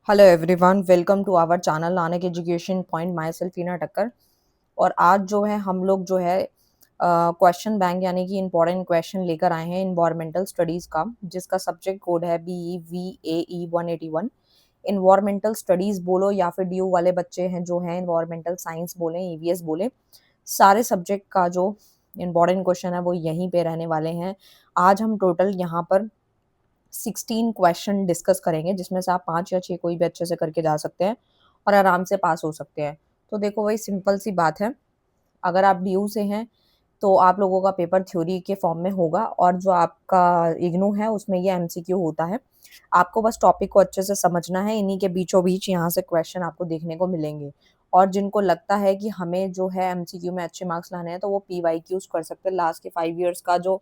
Hello everyone, welcome to our channel Nanak education point. Myself Heena Takkar. और आज जो है हम लोग जो है क्वेश्चन बैंक यानी कि इम्पोर्टेंट क्वेश्चन लेकर आए हैं इन्वायरमेंटल स्टडीज का, जिसका सब्जेक्ट कोड है BEVAE 181। इन्वायरमेंटल स्टडीज बोलो या फिर ड्यू वाले बच्चे हैं जो हैं इन्वायरमेंटल साइंस बोले, EVS बोले, सारे सब्जेक्ट का जो इम्पोर्टेंट क्वेश्चन है वो यहीं पे रहने वाले हैं। आज हम टोटल यहाँ पर 16 क्वेश्चन डिस्कस करेंगे, जिसमें से आप 5 या 6 कोई भी अच्छे से करके जा सकते हैं और आराम से पास हो सकते हैं। तो देखो, वही सिंपल सी बात है। अगर आप ड्यू से हैं तो आप लोगों का पेपर थ्योरी के फॉर्म में होगा, और जो आपका इग्नू है उसमें ये MCQ होता है। आपको बस टॉपिक को अच्छे से समझना है, इन्हीं के बीचों बीच यहाँ से क्वेश्चन आपको देखने को मिलेंगे। और जिनको लगता है कि हमें जो है MCQ में अच्छे मार्क्स लाने हैं तो वो PYQs कर सकते हैं। लास्ट के 5 ईयर्स का जो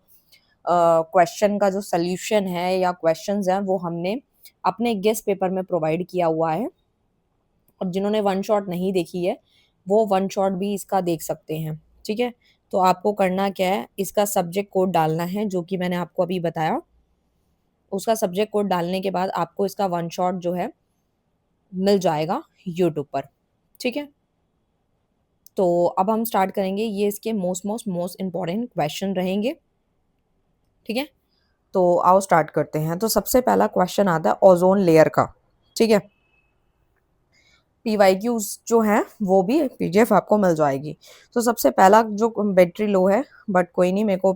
क्वेश्चन का जो सॉल्यूशन है या क्वेश्चंस हैं वो हमने अपने गेस्ट पेपर में प्रोवाइड किया हुआ है। और जिन्होंने वन शॉट नहीं देखी है वो वन शॉट भी इसका देख सकते हैं। ठीक है, तो आपको करना क्या है, इसका सब्जेक्ट कोड डालना है जो कि मैंने आपको अभी बताया। उसका सब्जेक्ट कोड डालने के बाद आपको इसका वन शॉट जो है मिल जाएगा यूट्यूब पर। ठीक है, तो अब हम स्टार्ट करेंगे। ये इसके most most most important question रहेंगे। ठीक है, तो आओ स्टार्ट करते हैं। तो सबसे पहला क्वेश्चन आता है ओजोन लेयर का। ठीक है, PYQs जो हैं वो भी PDF आपको मिल जाएगी। तो सबसे पहला जो बैटरी लो है, बट कोई नहीं, मेरे को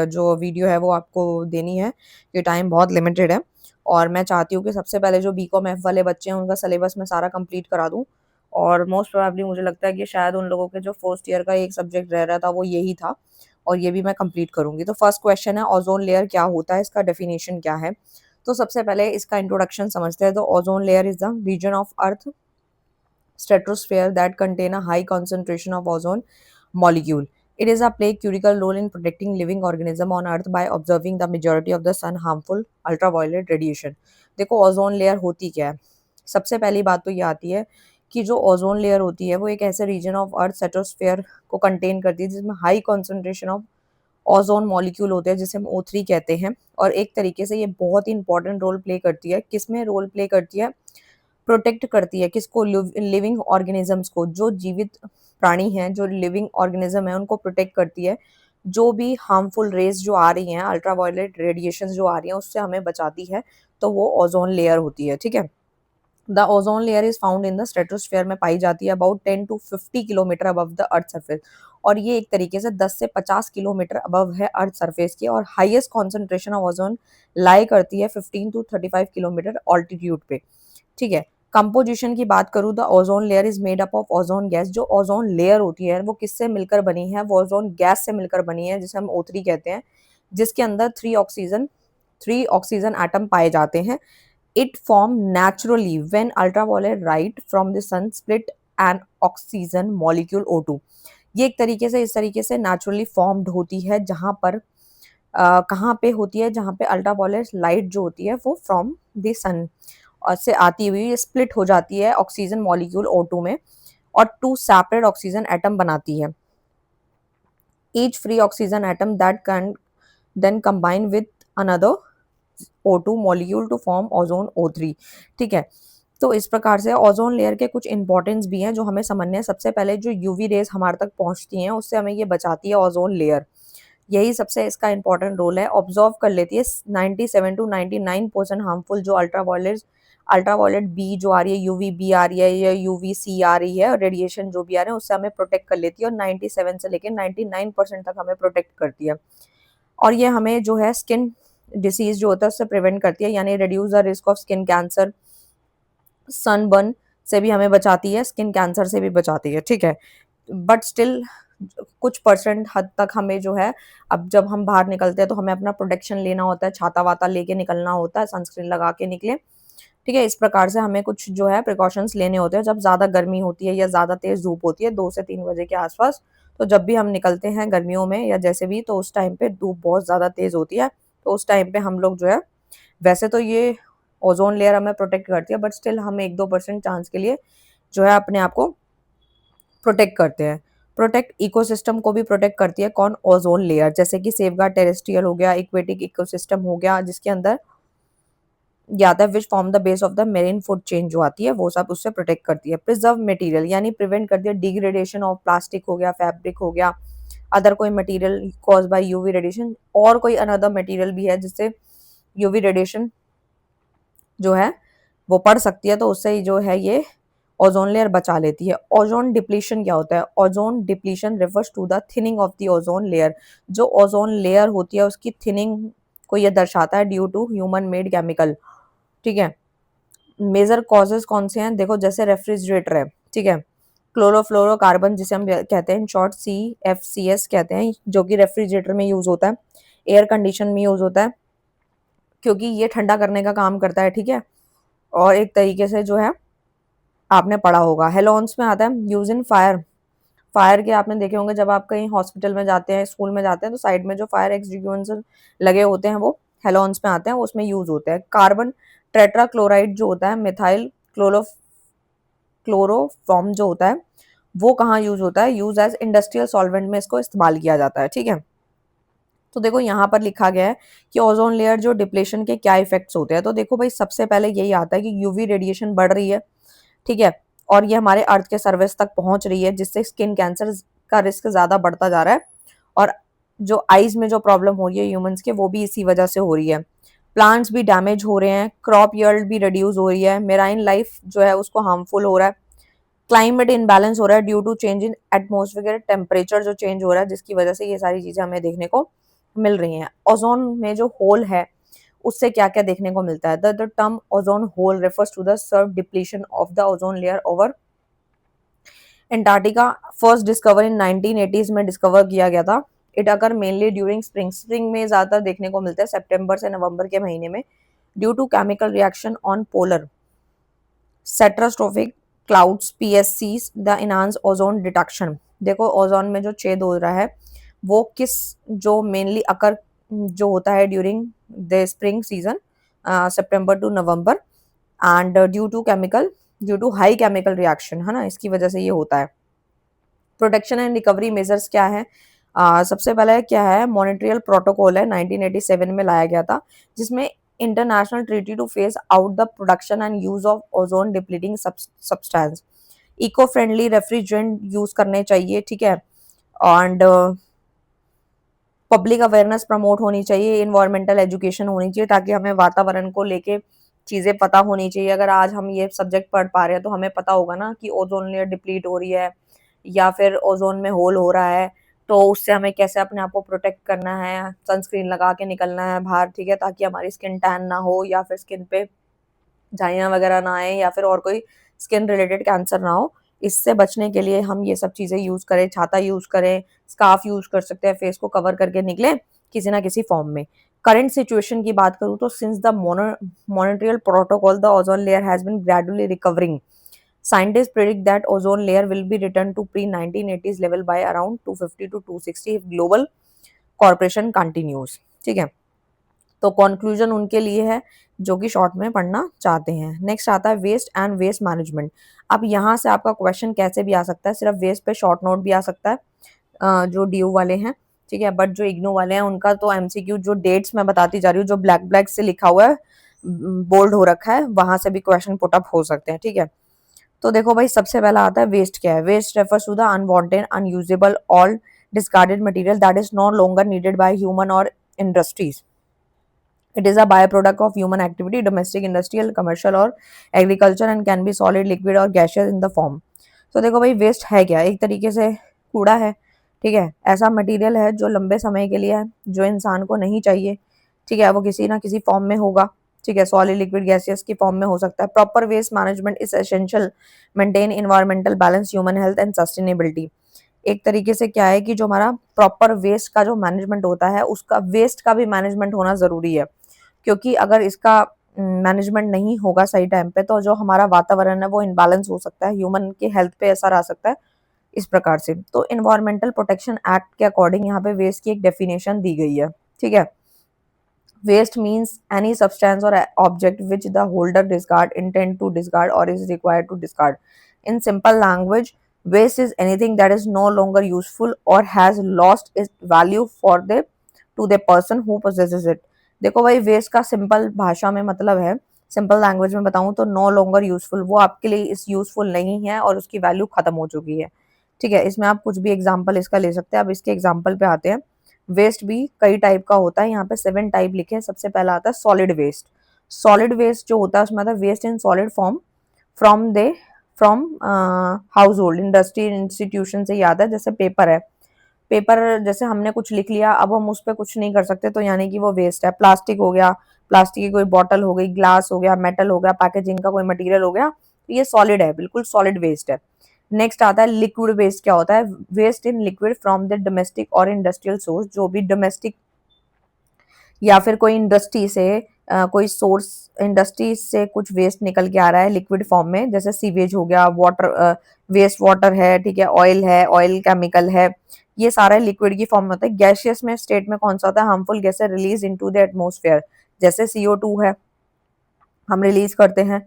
जो वीडियो है वो आपको देनी है, ये टाइम बहुत लिमिटेड है। और मैं चाहती हूँ कि सबसे पहले जो BCom F वाले बच्चे हैं उनका सिलेबस मैं सारा कंप्लीट करा दूँ। और मोस्ट प्रोबेबली मुझे लगता है कि शायद उन लोगों के जो फर्स्ट ईयर का एक सब्जेक्ट रह रहा था वो यही था, और ये भी मैं कंप्लीट करूंगी। तो फर्स्ट क्वेश्चन है, ओजोन लेयर क्या होता है, इसका डेफिनेशन क्या है। तो सबसे पहले इसका इंट्रोडक्शन समझते हैं। तो ozone layer is the region of earth stratosphere that contain a high concentration of ozone molecule. It is a play critical role in protecting living organism on earth by observing the majority of the sun harmful ultraviolet radiation. देखो ozone layer होती क्या है। सबसे पहली बात तो ये आती है कि जो ओजोन लेयर होती है वो एक ऐसे रीजन ऑफ अर्थ स्ट्रेटोस्फेयर को कंटेन करती है जिसमें high concentration of ozone molecule होते हैं, जिसे हम O3 कहते हैं। और एक तरीके से ये बहुत ही इंपॉर्टेंट रोल प्ले करती है। किसमें रोल प्ले करती है? प्रोटेक्ट करती है। किसको? लिविंग ऑर्गेनिजम्स को। जो जीवित प्राणी हैं, जो लिविंग ऑर्गेनिज्म है, उनको प्रोटेक्ट करती है। जो भी हार्मफुल रेज जो आ रही हैं, अल्ट्रावायलेट रेडिएशन जो आ रही हैं, उससे हमें बचाती है। तो वो ओजोन लेयर होती है। ठीक है, the ozone layer is found in the stratosphere में पाई जाती है about 10 to 50 kilometre above the earth surface. और ये एक तरीके से 10 से 50 किलोमीटर अबव है अर्थ सरफेस के। और हाईएस्ट कॉन्सेंट्रेशन ऑफ ओजोन लाई करती है 15 to 35 किलोमीटर ऑल्टीट्यूड पे। ठीक है, कंपोजिशन की बात करूँ, the ozone layer is made up of ozone gas. जो ओजोन लेयर होती है वो किससे मिलकर बनी है? वो ओजोन गैस से मिलकर बनी है, जिसे हम O3 कहते हैं, जिसके अंदर थ्री ऑक्सीजन एटम पाए जाते हैं। It form naturally when ultraviolet light from the sun split an oxygen molecule O2। ये एक तरीके से इस तरीके से नेचुरली फॉर्म्ड होती है, जहां पर कहाँ पे होती है? जहाँ पे अल्ट्रावायलेट लाइट जो होती है वो फ्रॉम द सन से आती हुई स्प्लिट हो जाती है ऑक्सीजन मॉलिक्यूल O2 में, और 2 सेपरेट ऑक्सीजन एटम बनाती है। Each free oxygen atom that can then combine with another O2 molecule to form ozone O3। ठीक है, तो इस प्रकार से ओजोन लेयर के कुछ इंपॉर्टेंस भी हैं जो हमें समझने हैं। सबसे पहले जो यूवी रेज हमारे तक पहुंचती हैं उससे हमें ये बचाती है ओजोन लेयर। यही सबसे इसका इंपॉर्टेंट रोल है। ऑब्जर्व कर लेती है 97 to 99% हार्मफुल जो अल्ट्रावायलेट बी जो आ रही है, UVB आ रही है या UVC आ रही है, रेडिएशन जो भी आ रहे हैं उससे हमें प्रोटेक्ट कर लेती है। और 97 से लेकर 99% तक हमें प्रोटेक्ट करती है। और ये हमें जो है स्किन डिसीज जो होता है उससे प्रिवेंट करती है, यानी reduce the risk of skin cancer, sunburn से भी हमें बचाती है, स्किन कैंसर से भी बचाती है। ठीक है, बट स्टिल कुछ परसेंट हद तक हमें जो है, अब जब हम बाहर निकलते हैं तो हमें अपना प्रोटेक्शन लेना होता है, छाता वाता लेके निकलना होता है, सनस्क्रीन लगा के निकले। ठीक है, इस प्रकार से हमें कुछ जो है प्रिकॉशंस लेने होते हैं जब ज़्यादा गर्मी होती है या ज़्यादा तेज़ धूप होती है 2 से 3 बजे के आसपास। तो जब भी हम निकलते हैं गर्मियों में या जैसे भी, तो उस टाइम पे धूप बहुत ज़्यादा तेज़ होती है। तो उस टाइम पे हम लोग जो है, वैसे तो ये ओजोन लेयर हमें प्रोटेक्ट करती है, बट स्टिल हम 1-2% चांस के लिए जो है अपने आप को प्रोटेक्ट करते हैं। प्रोटेक्ट इकोसिस्टम को भी प्रोटेक्ट करती है। कौन? Ozone layer. जैसे कि सेफगार्ड टेरेस्ट्रियल हो गया, इक्वेटिक इकोसिस्टम हो गया, जिसके अंदर ये आता है which form the base of the marine food chain जो आती है वो सब उससे प्रोटेक्ट करती है। प्रिजर्व मटेरियल यानी प्रिवेंट करती है डिग्रेडेशन ऑफ प्लास्टिक हो गया, फैब्रिक हो गया, अदर कोई material cause by UV radiation, और कोई अनदर मटेरियल भी है जिससे यूवी रेडिएशन जो है वो पड़ सकती है, तो उससे जो है ये ओजोन लेयर बचा लेती है। ओजोन डिप्लीशन क्या होता है? Ozone depletion refers to the thinning of the ozone layer. जो ओजोन लेयर होती है उसकी थिनिंग को ये दर्शाता है due to human made chemical. ठीक है, मेजर कॉजेज कौन से हैं? देखो जैसे रेफ्रिजरेटर है, ठीक है, क्लोरोफ्लोरोकार्बन जिसे हम कहते हैं शॉर्ट CFCS कहते हैं, जो कि रेफ्रिजरेटर में यूज होता है, एयर कंडीशन में यूज होता है क्योंकि ये ठंडा करने का काम करता है। ठीक है, और एक तरीके से जो है आपने पढ़ा होगा। हेलोन्स में आता है यूज इन फायर। फायर के आपने देखे होंगे जब आप कहीं हॉस्पिटल में जाते हैं, स्कूल में जाते हैं, तो साइड में जो फायर एक्सटिंग्विशर लगे होते हैं वो हेलोन्स में आते हैं, उसमें यूज होते हैं। कार्बन टेट्राक्लोराइड जो होता है, मिथाइल क्लोरोफॉर्म जो होता है, वो कहाँ यूज होता है? यूज एज इंडस्ट्रियल सॉल्वेंट में इसको इस्तेमाल किया जाता है। ठीक है, तो देखो यहाँ पर लिखा गया है कि ओजोन लेयर जो डिप्लेशन के क्या इफेक्ट्स होते हैं। तो देखो भाई सबसे पहले यही आता है कि यूवी रेडिएशन बढ़ रही है, ठीक है, और ये हमारे अर्थ के सर्विस तक पहुंच रही है, जिससे स्किन कैंसर का रिस्क ज्यादा बढ़ता जा रहा है, और जो आईज में जो प्रॉब्लम हो रही है ह्यूमंस के, वो भी इसी वजह से हो रही है। प्लांट्स भी डैमेज हो रहे हैं, क्रॉप यील्ड भी रिड्यूस हो रही है, मेराइन लाइफ जो है उसको हार्मफुल हो रहा है, क्लाइमेट इनबैलेंस हो रहा है due to change in atmosphere temperature जो चेंज हो रहा है, जिसकी वजह से ये सारी चीजें हमें देखने को मिल रही हैं। ओजोन में जो होल है उससे क्या क्या देखने को मिलता है? The term ozone hole refers to the severe depletion of the ozone layer over Antarctica. First discover in 1980s में डिस्कवर किया गया था। It occur mainly during spring. Spring में ज्यादातर देखने को मिलता है, सितंबर से नवंबर के महीने में, due to chemical reaction on polar stratospheric clouds PSCs the enhance ozone detection. देखो ओजोन में जो छेद हो रहा है वो किस जो मेनली अकर जो होता है during the spring season, September to November, and due to high chemical reaction, है ना, इसकी वजह से ये होता है। प्रोटेक्शन एंड रिकवरी मेजर्स क्या है? सबसे पहले क्या है? मॉनिट्रियल प्रोटोकॉल है, 1987 में लाया गया था, जिसमें international treaty to phase out the production and use of ozone depleting substance. Eco friendly refrigerant use करने चाहिए, ठीक है, एंड पब्लिक अवेयरनेस प्रमोट होनी चाहिए, इन्वायरमेंटल एजुकेशन होनी चाहिए, ताकि हमें वातावरण को लेके चीजें पता होनी चाहिए। अगर आज हम ये सब्जेक्ट पढ़ पा रहे हैं तो हमें पता होगा ना कि ओजोन लेयर डिप्लीट हो रही है या फिर ओजोन में होल हो रहा है, तो उससे हमें कैसे अपने आप को प्रोटेक्ट करना है, सनस्क्रीन लगा के निकलना है बाहर, ठीक है, ताकि हमारी स्किन टैन ना हो या फिर स्किन पे झाइयाँ वगैरह ना आए या फिर और कोई स्किन रिलेटेड कैंसर ना हो। इससे बचने के लिए हम ये सब चीज़ें यूज़ करें, छाता यूज़ करें, स्कार्फ यूज़ कर सकते हैं, फेस को कवर करके निकलें किसी ना किसी फॉर्म में। करंट सिचुएशन की बात करूँ तो since the Montreal protocol the ozone layer has been gradually recovering. Scientists predict that ozone layer will be returned to pre-1980s level by around 250 to 260 if global corporation continues। ठीक है, तो conclusion उनके लिए है जो कि शॉर्ट में पढ़ना चाहते हैं। नेक्स्ट आता है वेस्ट एंड वेस्ट मैनेजमेंट। अब यहाँ से आपका क्वेश्चन कैसे भी आ सकता है, सिर्फ वेस्ट पे शॉर्ट नोट भी आ सकता है, जो DU वाले हैं, ठीक है, बट जो इग्नू वाले हैं उनका तो MCQ जो डेट्स मैं बताती जा रही हूँ, जो ब्लैक ब्लैक से लिखा हुआ है, बोल्ड हो रखा है, वहां से भी क्वेश्चन पुट अप हो सकते हैं। ठीक है, तो देखो भाई सबसे पहला आता है वेस्ट क्या है? Waste refers to the unwanted unusable all discarded material that is not longer needed by human और industries. It is a byproduct of human activity, domestic, industrial, commercial और agriculture and can be solid, liquid और gaseous in the form। तो देखो भाई waste है क्या? एक तरीके से कूड़ा है, ठीक है, ऐसा मटेरियल है जो लंबे समय के लिए है, जो इंसान को नहीं चाहिए, ठीक है, वो किसी ना किसी फॉर्म में होगा, ठीक है, सॉलिड, लिक्विड, गैसियस की फॉर्म में हो सकता है। Proper waste management is essential maintain environmental balance, human health and sustainability. एक तरीके से क्या है कि जो हमारा प्रॉपर वेस्ट का जो मैनेजमेंट होता है, उसका वेस्ट का भी मैनेजमेंट होना जरूरी है, क्योंकि अगर इसका मैनेजमेंट नहीं होगा सही टाइम पे तो जो हमारा वातावरण है वो इनबैलेंस हो सकता है, ह्यूमन के हेल्थ पे असर आ सकता है इस प्रकार से। तो इन्वायरमेंटल प्रोटेक्शन एक्ट के अकॉर्डिंग यहाँ पे वेस्ट की एक डेफिनेशन दी गई है, ठीक है। वेस्ट मीन्स एनी सब्सटेंस और object which the holder discard, intend to discard और is required to discard. In simple language, waste is anything that is no longer useful और has lost its value for the to the person who possesses it. देखो भाई waste का simple भाषा में मतलब है simple language में बताऊं तो नो लॉन्गर यूजफुल, वो आपके लिए इस यूजफुल नहीं है और उसकी वैल्यू खत्म हो चुकी है। ठीक है, इसमें आप कुछ भी एग्जांपल इसका ले सकते हैं। अब इसके एग्जांपल पे आते हैं। वेस्ट भी कई टाइप का होता है, यहाँ पे 7 टाइप लिखे हैं। सबसे पहला आता है सॉलिड वेस्ट। सॉलिड वेस्ट जो होता है उसमें आता है waste in solid form from they from household, industry, institution से ही आता है। जैसे पेपर है, पेपर जैसे हमने कुछ लिख लिया, अब हम उस पर कुछ नहीं कर सकते तो यानी कि वो वेस्ट है। प्लास्टिक हो गया, प्लास्टिक की कोई बॉटल हो गई, ग्लास हो गया, मेटल हो गया, पैकेजिंग का कोई मटेरियल हो गया, तो ये सॉलिड है, बिल्कुल सॉलिड वेस्ट है। नेक्स्ट आता है लिक्विड वेस्ट। क्या होता है? Waste in liquid from the domestic और इंडस्ट्रियल सोर्स, जो भी डोमेस्टिक या फिर कोई इंडस्ट्री से कोई सोर्स, इंडस्ट्री से कुछ वेस्ट निकल के आ रहा है लिक्विड फॉर्म में, जैसे सीवेज हो गया, वाटर वेस्ट वाटर है, ठीक है, ऑयल केमिकल है, ये सारा लिक्विड की फॉर्म में होता है। गैसियस में स्टेट में कौन सा होता है? Harmful gases release into the atmosphere, जैसे CO2 है, हम रिलीज करते हैं।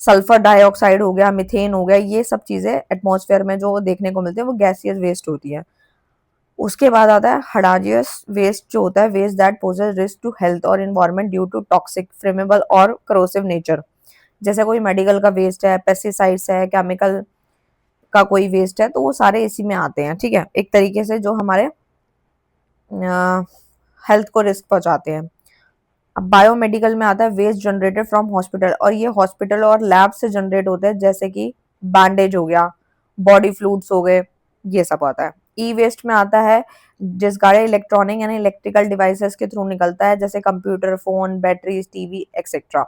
सल्फर डाइऑक्साइड हो गया, मीथेन हो गया, ये सब चीजें एटमॉस्फेयर में जो देखने को मिलती है वो गैसियस वेस्ट होती है। उसके बाद आता है हडाजियस वेस्ट, जो होता है waste that poses risk to health और environment due to toxic, flammable और करोसिव नेचर। जैसे कोई मेडिकल का वेस्ट है, पेस्टिसाइड्स है, केमिकल का कोई वेस्ट है, तो वो सारे इसी में आते हैं। ठीक है, एक तरीके से जो हमारे हेल्थ को रिस्क पहुंचाते हैं। अब बायोमेडिकल में आता है वेस्ट जनरेटेड फ्रॉम हॉस्पिटल, और ये हॉस्पिटल और लैब से जनरेट होते हैं, जैसे कि बैंडेज हो गया, बॉडी फ्लूइड्स हो गए, ये सब आता है। ई वेस्ट में आता है जिस गाड़ी इलेक्ट्रॉनिक यानी इलेक्ट्रिकल डिवाइसेस के थ्रू निकलता है, जैसे computer, phone, batteries, TV etcetera.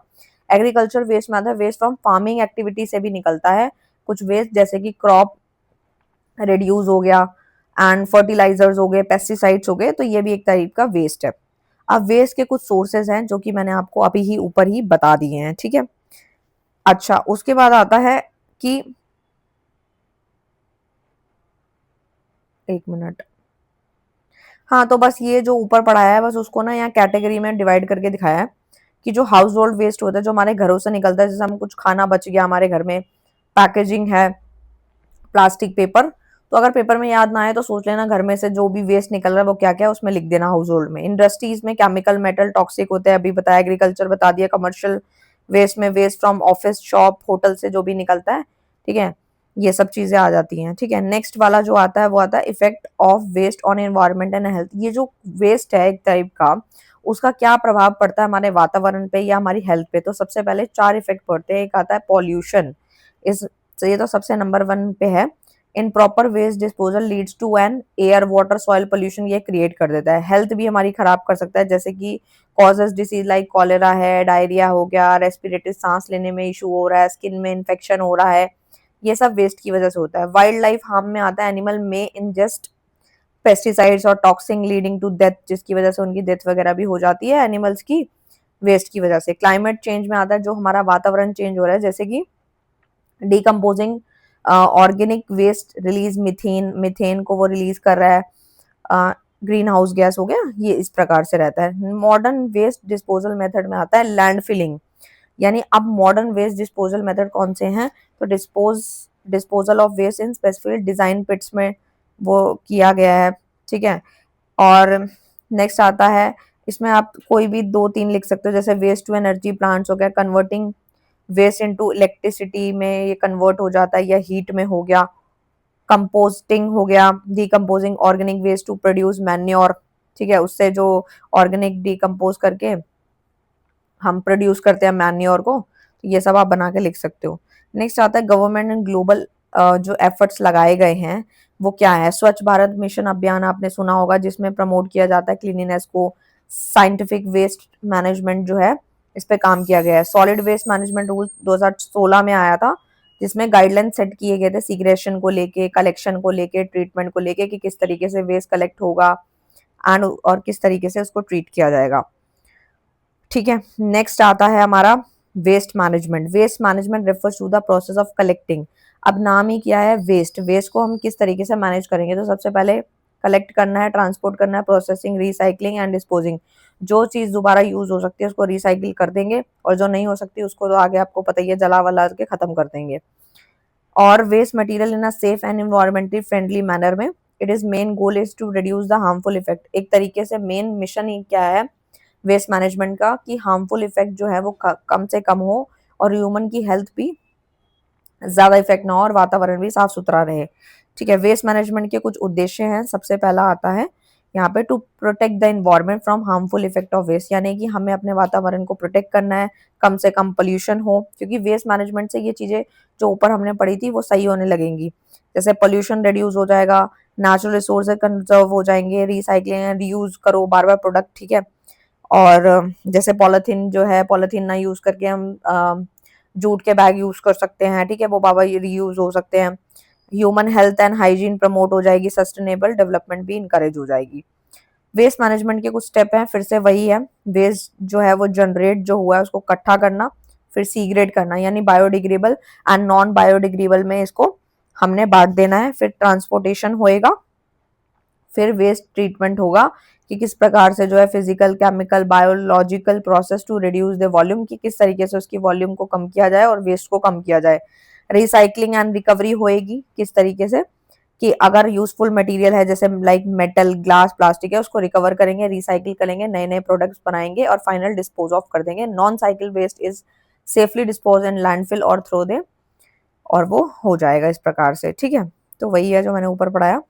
Agriculture waste में आता है वेस्ट फ्रॉम फार्मिंग एक्टिविटी से भी निकलता है कुछ वेस्ट, जैसे कि क्रॉप रिड्यूस हो गया, एंड फर्टिलाइजर्स हो गए, पेस्टिसाइड्स हो गए, तो ये भी एक टाइप का वेस्ट है। अब वेस्ट के कुछ सोर्सेज हैं जो कि मैंने आपको अभी ही ऊपर ही बता दिए हैं। ठीक है, अच्छा, उसके बाद आता है कि एक मिनट, हाँ, तो बस ये जो ऊपर पढ़ाया है बस उसको ना यहाँ कैटेगरी में डिवाइड करके दिखाया है कि जो हाउस होल्ड वेस्ट होता है, जो हमारे घरों से निकलता है, जैसे हम कुछ खाना बच गया हमारे घर में, पैकेजिंग है, प्लास्टिक, पेपर, तो अगर पेपर में याद ना आए तो सोच लेना घर में से जो भी वेस्ट निकल रहा है वो क्या क्या है, उसमें लिख देना हाउस होल्ड में। इंडस्ट्रीज में केमिकल, मेटल, टॉक्सिक होते हैं, अभी बताया। एग्रीकल्चर बता दिया। कमर्शियल वेस्ट में waste from office, shop, hotel से जो भी निकलता है, ठीक है, ये सब चीजें आ जाती हैं। ठीक है, नेक्स्ट वाला जो आता है वो आता है effect of waste on environment and health. ये जो वेस्ट है एक टाइप का, उसका क्या प्रभाव पड़ता है हमारे वातावरण पे या हमारी हेल्थ पे? तो सबसे पहले 4 इफेक्ट पड़ते हैं। एक आता है पॉल्यूशन, इस, ये तो सबसे नंबर 1 पे है। Improper waste disposal leads to an air, water, soil pollution, ये क्रिएट कर देता है। हेल्थ भी हमारी खराब कर सकता है, जैसे कि कॉजेज डिसीज लाइक कॉलेरा है, डायरिया हो गया, रेस्पिरेटरी, सांस लेने में इशू हो रहा है, स्किन में इन्फेक्शन हो रहा है, ये सब वेस्ट की वजह से होता है। वाइल्ड लाइफ हार्म में आता है एनिमल में इंजेस्ट पेस्टिसाइड्स और टॉक्सिन लीडिंग टू डेथ, जिसकी वजह से उनकी डेथ वगैरह भी हो जाती है एनिमल्स की, वेस्ट की वजह से। क्लाइमेट चेंज में आता है जो हमारा वातावरण चेंज हो रहा है, जैसे कि decomposing organic waste release methane, methane को वो रिलीज कर रहा है, ग्रीन हाउस गैस हो गया, ये इस प्रकार से रहता है। मॉडर्न वेस्ट डिस्पोजल मेथड में आता है लैंडफिलिंग, यानी अब मॉडर्न वेस्ट डिस्पोजल मेथड कौन से हैं? तो disposal of waste in specific design pits में वो किया गया है। ठीक है, और नेक्स्ट आता है, इसमें आप कोई भी 2-3 लिख सकते हो, जैसे वेस्ट टू एनर्जी प्लांट्स हो गया, कन्वर्टिंग वेस्ट इनटू इलेक्ट्रिसिटी में ये कन्वर्ट हो जाता है, या हीट में हो गया। कंपोस्टिंग हो गया, decomposing organic waste to produce manure, ठीक है, उससे जो ऑर्गेनिक डिकम्पोज करके हम प्रोड्यूस करते हैं मैन्योर को, तो ये सब आप बना के लिख सकते हो। नेक्स्ट आता है गवर्नमेंट एंड ग्लोबल जो एफर्ट्स लगाए गए हैं वो क्या है? स्वच्छ भारत मिशन अभियान आपने सुना होगा, जिसमें प्रमोट किया जाता है क्लीनिनेस को। साइंटिफिक वेस्ट मैनेजमेंट जो है, इस पे काम किया गया है। सॉलिड वेस्ट मैनेजमेंट रूल 2016 में आया था, जिसमें गाइडलाइन सेट किए गए थे सीग्रेशन को लेके, कलेक्शन को लेके, ट्रीटमेंट को लेके, कि किस तरीके से वेस्ट कलेक्ट होगा एंड और किस तरीके से उसको ट्रीट किया जाएगा। ठीक है, नेक्स्ट आता है हमारा waste management. Waste management refers to the process of collecting. अब नाम ही क्या है, वेस्ट। वेस्ट को हम किस तरीके से मैनेज करेंगे? तो सबसे पहले कलेक्ट करना है, ट्रांसपोर्ट करना है, प्रोसेसिंग, रिसाइकलिंग एंड डिस्पोजिंग। जो चीज दोबारा यूज हो सकती है उसको रिसाइकिल कर देंगे, और जो नहीं हो सकती उसको तो आगे आपको पता ही है, जला वला के खत्म कर देंगे। और waste material in a safe and environmentally friendly manner में। It is main goal is to reduce the harmful effect. एक तरीके से मेन मिशन ही क्या है वेस्ट मैनेजमेंट का कि हार्मफुल इफेक्ट जो है वो कम से कम हो और ह्यूमन की हेल्थ भी ज्यादा इफेक्ट ना हो और वातावरण भी साफ सुथरा रहे। ठीक है, वेस्ट मैनेजमेंट के कुछ उद्देश्य हैं। सबसे पहला आता है यहाँ पे to protect the environment from harmful effect of waste, यानी कि हमें अपने वातावरण को प्रोटेक्ट करना है, कम से कम पोल्यूशन हो, क्योंकि वेस्ट मैनेजमेंट से ये चीजें जो ऊपर हमने पढ़ी थी वो सही होने लगेंगी। जैसे पोल्यूशन रिड्यूस हो जाएगा, नेचुरल रिसोर्सेज कंजर्व हो जाएंगे, रिसाइकलिंग एंड रीयूज करो बार बार प्रोडक्ट। ठीक है, और जैसे पॉलिथीन जो है, पॉलिथीन ना यूज करके हम जूट के बैग यूज कर सकते हैं। ठीक है, वो बाबा रीयूज हो सकते हैं। Human health and hygiene promote हो जाएगी, सस्टेनेबल डेवलपमेंट भी इंकरेज हो जाएगी। वेस्ट मैनेजमेंट के कुछ स्टेप हैं, फिर से वही है, वेस्ट जो है वो जनरेट जो हुआ है उसको इकट्ठा करना, फिर सीग्रेड करना, यानी बायोडिग्रेडेबल एंड नॉन बायोडिग्रेडेबल में इसको हमने बांट देना है। फिर ट्रांसपोर्टेशन होएगा, फिर वेस्ट ट्रीटमेंट होगा कि किस प्रकार से जो है physical, chemical, biological process to reduce the volume, कि किस तरीके से उसकी वॉल्यूम को कम किया जाए और वेस्ट को कम किया जाए। रिसाइकलिंग एंड रिकवरी होएगी, किस तरीके से कि अगर यूजफुल मटेरियल है जैसे लाइक मेटल, ग्लास, प्लास्टिक है, उसको रिकवर करेंगे, रिसाइकिल करेंगे, नए नए प्रोडक्ट्स बनाएंगे और फाइनल डिस्पोज ऑफ कर देंगे। Non cycle waste is safely dispose in landfill और थ्रो दे, और वो हो जाएगा इस प्रकार से। ठीक है, तो वही है जो मैंने ऊपर पढ़ाया।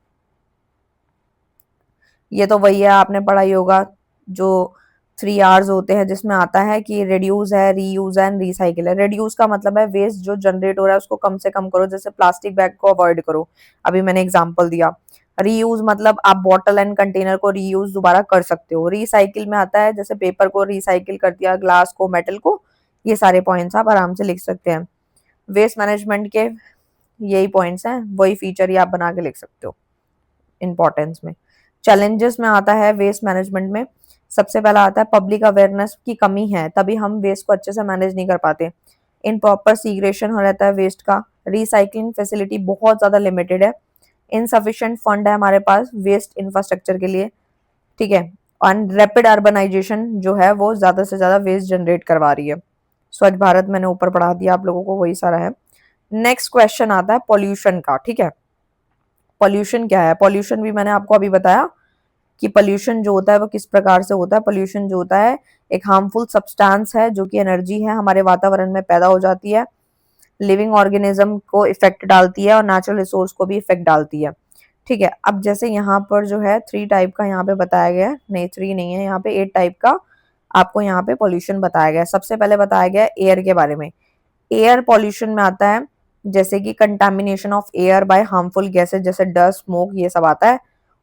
ये तो वही है, आपने पढ़ा ही होगा, जो 3 Rs होते हैं, जिसमें आता है कि रिड्यूस है, रीयूज है एंड रिसाइकिल है। रिड्यूस का मतलब है वेस्ट जो जनरेट हो रहा है उसको कम से कम करो, जैसे प्लास्टिक बैग को अवॉइड करो, अभी मैंने एग्जांपल दिया। रीयूज मतलब आप बॉटल एंड कंटेनर को रीयूज दोबारा कर सकते हो। रिसाइकिल में आता है जैसे पेपर को रिसाइकिल कर दिया, ग्लास को, मेटल को, ये सारे पॉइंट्स आप आराम से लिख सकते हैं। वेस्ट मैनेजमेंट के यही पॉइंट्स हैं, वही फीचर ही आप बना के लिख सकते हो इंपॉर्टेंस में। चैलेंजेस में आता है वेस्ट मैनेजमेंट में, सबसे पहला आता है पब्लिक अवेयरनेस की कमी है, तभी हम वेस्ट को अच्छे से मैनेज नहीं कर पाते। इन प्रॉपर सीग्रेशन हो रहता है वेस्ट का। रिसाइकलिंग फैसिलिटी बहुत ज्यादा लिमिटेड है। इनसफिशिएंट फंड है हमारे पास वेस्ट इंफ्रास्ट्रक्चर के लिए। ठीक है, और रैपिड अर्बनाइजेशन जो है वो ज्यादा से ज्यादा वेस्ट जनरेट करवा रही है। स्वच्छ भारत मैंने ऊपर पढ़ा दिया आप लोगों को, वही सारा है। नेक्स्ट क्वेश्चन आता है पॉल्यूशन का। ठीक है, पॉल्यूशन क्या है? पॉल्यूशन भी मैंने आपको अभी बताया कि पॉल्यूशन जो होता है वो किस प्रकार से होता है। पॉल्यूशन जो होता है एक हार्मफुल सब्सटेंस है जो कि एनर्जी है हमारे वातावरण में पैदा हो जाती है, लिविंग ऑर्गेनिज्म को इफेक्ट डालती है और नेचुरल रिसोर्स को भी इफेक्ट डालती है। ठीक है, अब जैसे यहाँ पर जो है 3 टाइप का यहाँ पे बताया गया है, नहीं 3 नहीं है, यहाँ पे 8 टाइप का आपको यहाँ पे पॉल्यूशन बताया गया है। सबसे पहले बताया गया है एयर के बारे में। एयर पॉल्यूशन में आता है जैसे कि contamination of air by harmful gases जैसे डस्ट, स्मोक, ये सब आता है।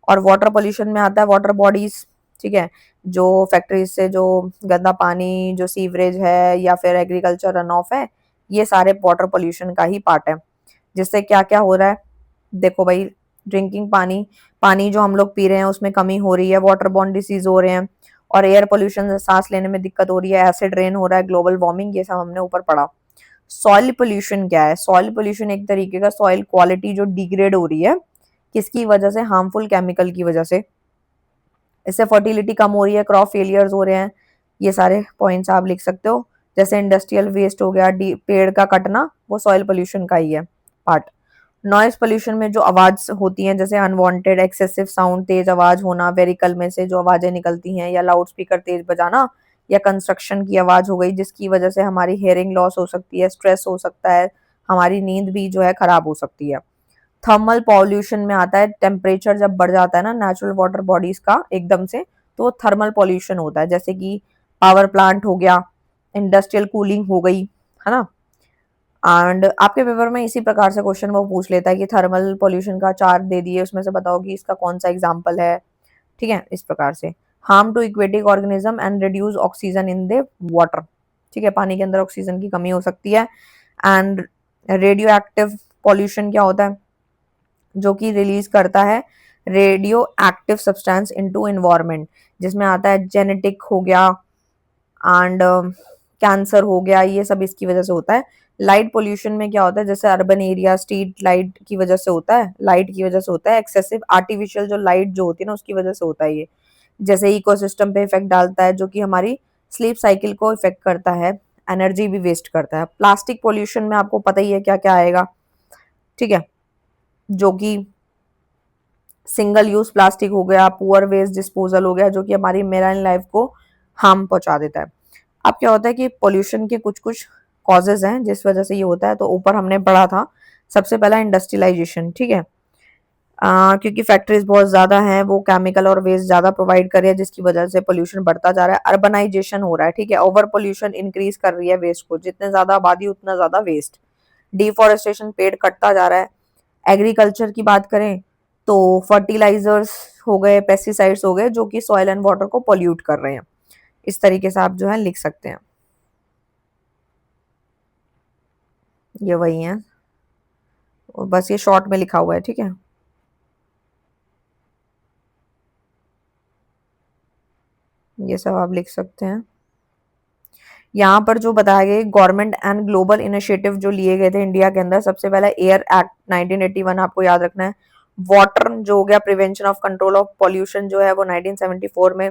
और वाटर पॉल्यूशन में आता है वाटर बॉडीज। ठीक है, जो फैक्ट्रीज से जो गंदा पानी, जो सीवरेज है या फिर एग्रीकल्चर रन ऑफ है, ये सारे वाटर पॉल्यूशन का ही पार्ट है। जिससे क्या क्या हो रहा है, देखो भाई, ड्रिंकिंग पानी, पानी जो हम लोग पी रहे हैं उसमें कमी हो रही है, वाटर बॉर्न डिसीज हो रहे हैं, और एयर पोल्यूशन से सांस लेने में दिक्कत हो रही है, एसिड रेन हो रहा है, ग्लोबल वार्मिंग, ये सब हमने ऊपर पढ़ा। सॉइल पोल्यूशन क्या है? सॉइल पोल्यूशन एक तरीके का सॉइल क्वालिटी जो डिग्रेड हो रही है, किसकी वजह से? हार्मफुल केमिकल की वजह से। इससे फर्टिलिटी कम हो रही है, क्रॉप फेलियर्स हो रहे हैं, ये सारे पॉइंट्स आप लिख सकते हो। जैसे इंडस्ट्रियल वेस्ट हो गया, पेड़ का कटना, वो सॉइल पोल्यूशन का ही है पार्ट। नॉइज पोल्यूशन में जो आवाज होती है, जैसे अनवांटेड एक्सेसिव साउंड, तेज आवाज होना, व्हीकल में से जो आवाजें निकलती हैं, या लाउड स्पीकर तेज बजाना, या कंस्ट्रक्शन की आवाज हो गई जिसकी वजह से हमारी हेयरिंग लॉस हो सकती है, स्ट्रेस हो सकता है, हमारी नींद भी जो है खराब हो सकती है। थर्मल पॉल्यूशन में आता है टेम्परेचर जब बढ़ जाता है ना नेचुरल वाटर बॉडीज का एकदम से, तो वो थर्मल पॉल्यूशन होता है, जैसे कि पावर प्लांट हो गया, इंडस्ट्रियल कूलिंग हो गई, है ना। एंड आपके पेपर में इसी प्रकार से क्वेश्चन वो पूछ लेता है कि थर्मल पॉल्यूशन का चार्ट दे दिए, उसमें से बताओ कि इसका कौन सा एग्जाम्पल है। ठीक है, इस प्रकार से। Harm to aquatic organism and reduce oxygen in the water. ठीक है, पानी के अंदर ऑक्सीजन की कमी हो सकती है। एंड रेडियो एक्टिव पॉल्यूशन क्या होता है? जो कि रिलीज करता है radio active substance into environment, जिसमें आता है जेनेटिक हो गया एंड कैंसर हो गया, ये सब इसकी वजह से होता है। लाइट पोल्यूशन में क्या होता है? जैसे अर्बन एरिया, स्ट्रीट लाइट की वजह से होता है, लाइट की वजह से होता है, एक्सेसिव आर्टिफिशियल जो लाइट जो होती है ना उसकी वजह से होता है ये। जैसे इकोसिस्टम पे इफेक्ट डालता है, जो कि हमारी स्लीप साइकिल को इफेक्ट करता है, एनर्जी भी वेस्ट करता है। प्लास्टिक पोल्यूशन में आपको पता ही है क्या क्या आएगा। ठीक है, जो कि सिंगल यूज प्लास्टिक हो गया, पुअर वेस्ट डिस्पोजल हो गया, जो कि हमारी मेराइन लाइफ को हार्म पहुंचा देता है। अब क्या होता है कि पोल्यूशन के कुछ कुछ कॉजेज हैं जिस वजह से ये होता है। तो ऊपर हमने पढ़ा था सबसे पहला इंडस्ट्रियलाइजेशन, ठीक है। क्योंकि फैक्ट्रीज बहुत ज़्यादा हैं, वो केमिकल और वेस्ट ज़्यादा प्रोवाइड कर रही है जिसकी वजह से पोल्यूशन बढ़ता जा रहा है। अर्बनाइजेशन हो रहा है, ठीक है, ओवर पोल्यूशन इंक्रीज कर रही है वेस्ट को, जितने ज़्यादा आबादी उतना ज़्यादा वेस्ट। डिफॉरेस्टेशन, पेड़ कटता जा रहा है। एग्रीकल्चर की बात करें तो फर्टिलाइजर्स हो गए, पेस्टिसाइड्स हो गए जो कि सॉइल एंड वाटर को पोल्यूट कर रहे हैं। इस तरीके से आप जो है लिख सकते हैं। ये वही है, बस ये शॉर्ट में लिखा हुआ है, ठीक है। ये सब आप लिख सकते हैं। यहाँ पर जो बताया गया गवर्नमेंट एंड ग्लोबल इनिशिएटिव जो लिए गए थे इंडिया के अंदर, सबसे पहला एयर एक्ट 1981 आपको याद रखना है। वाटर जो हो गया, prevention of control of pollution जो है वो 1974 में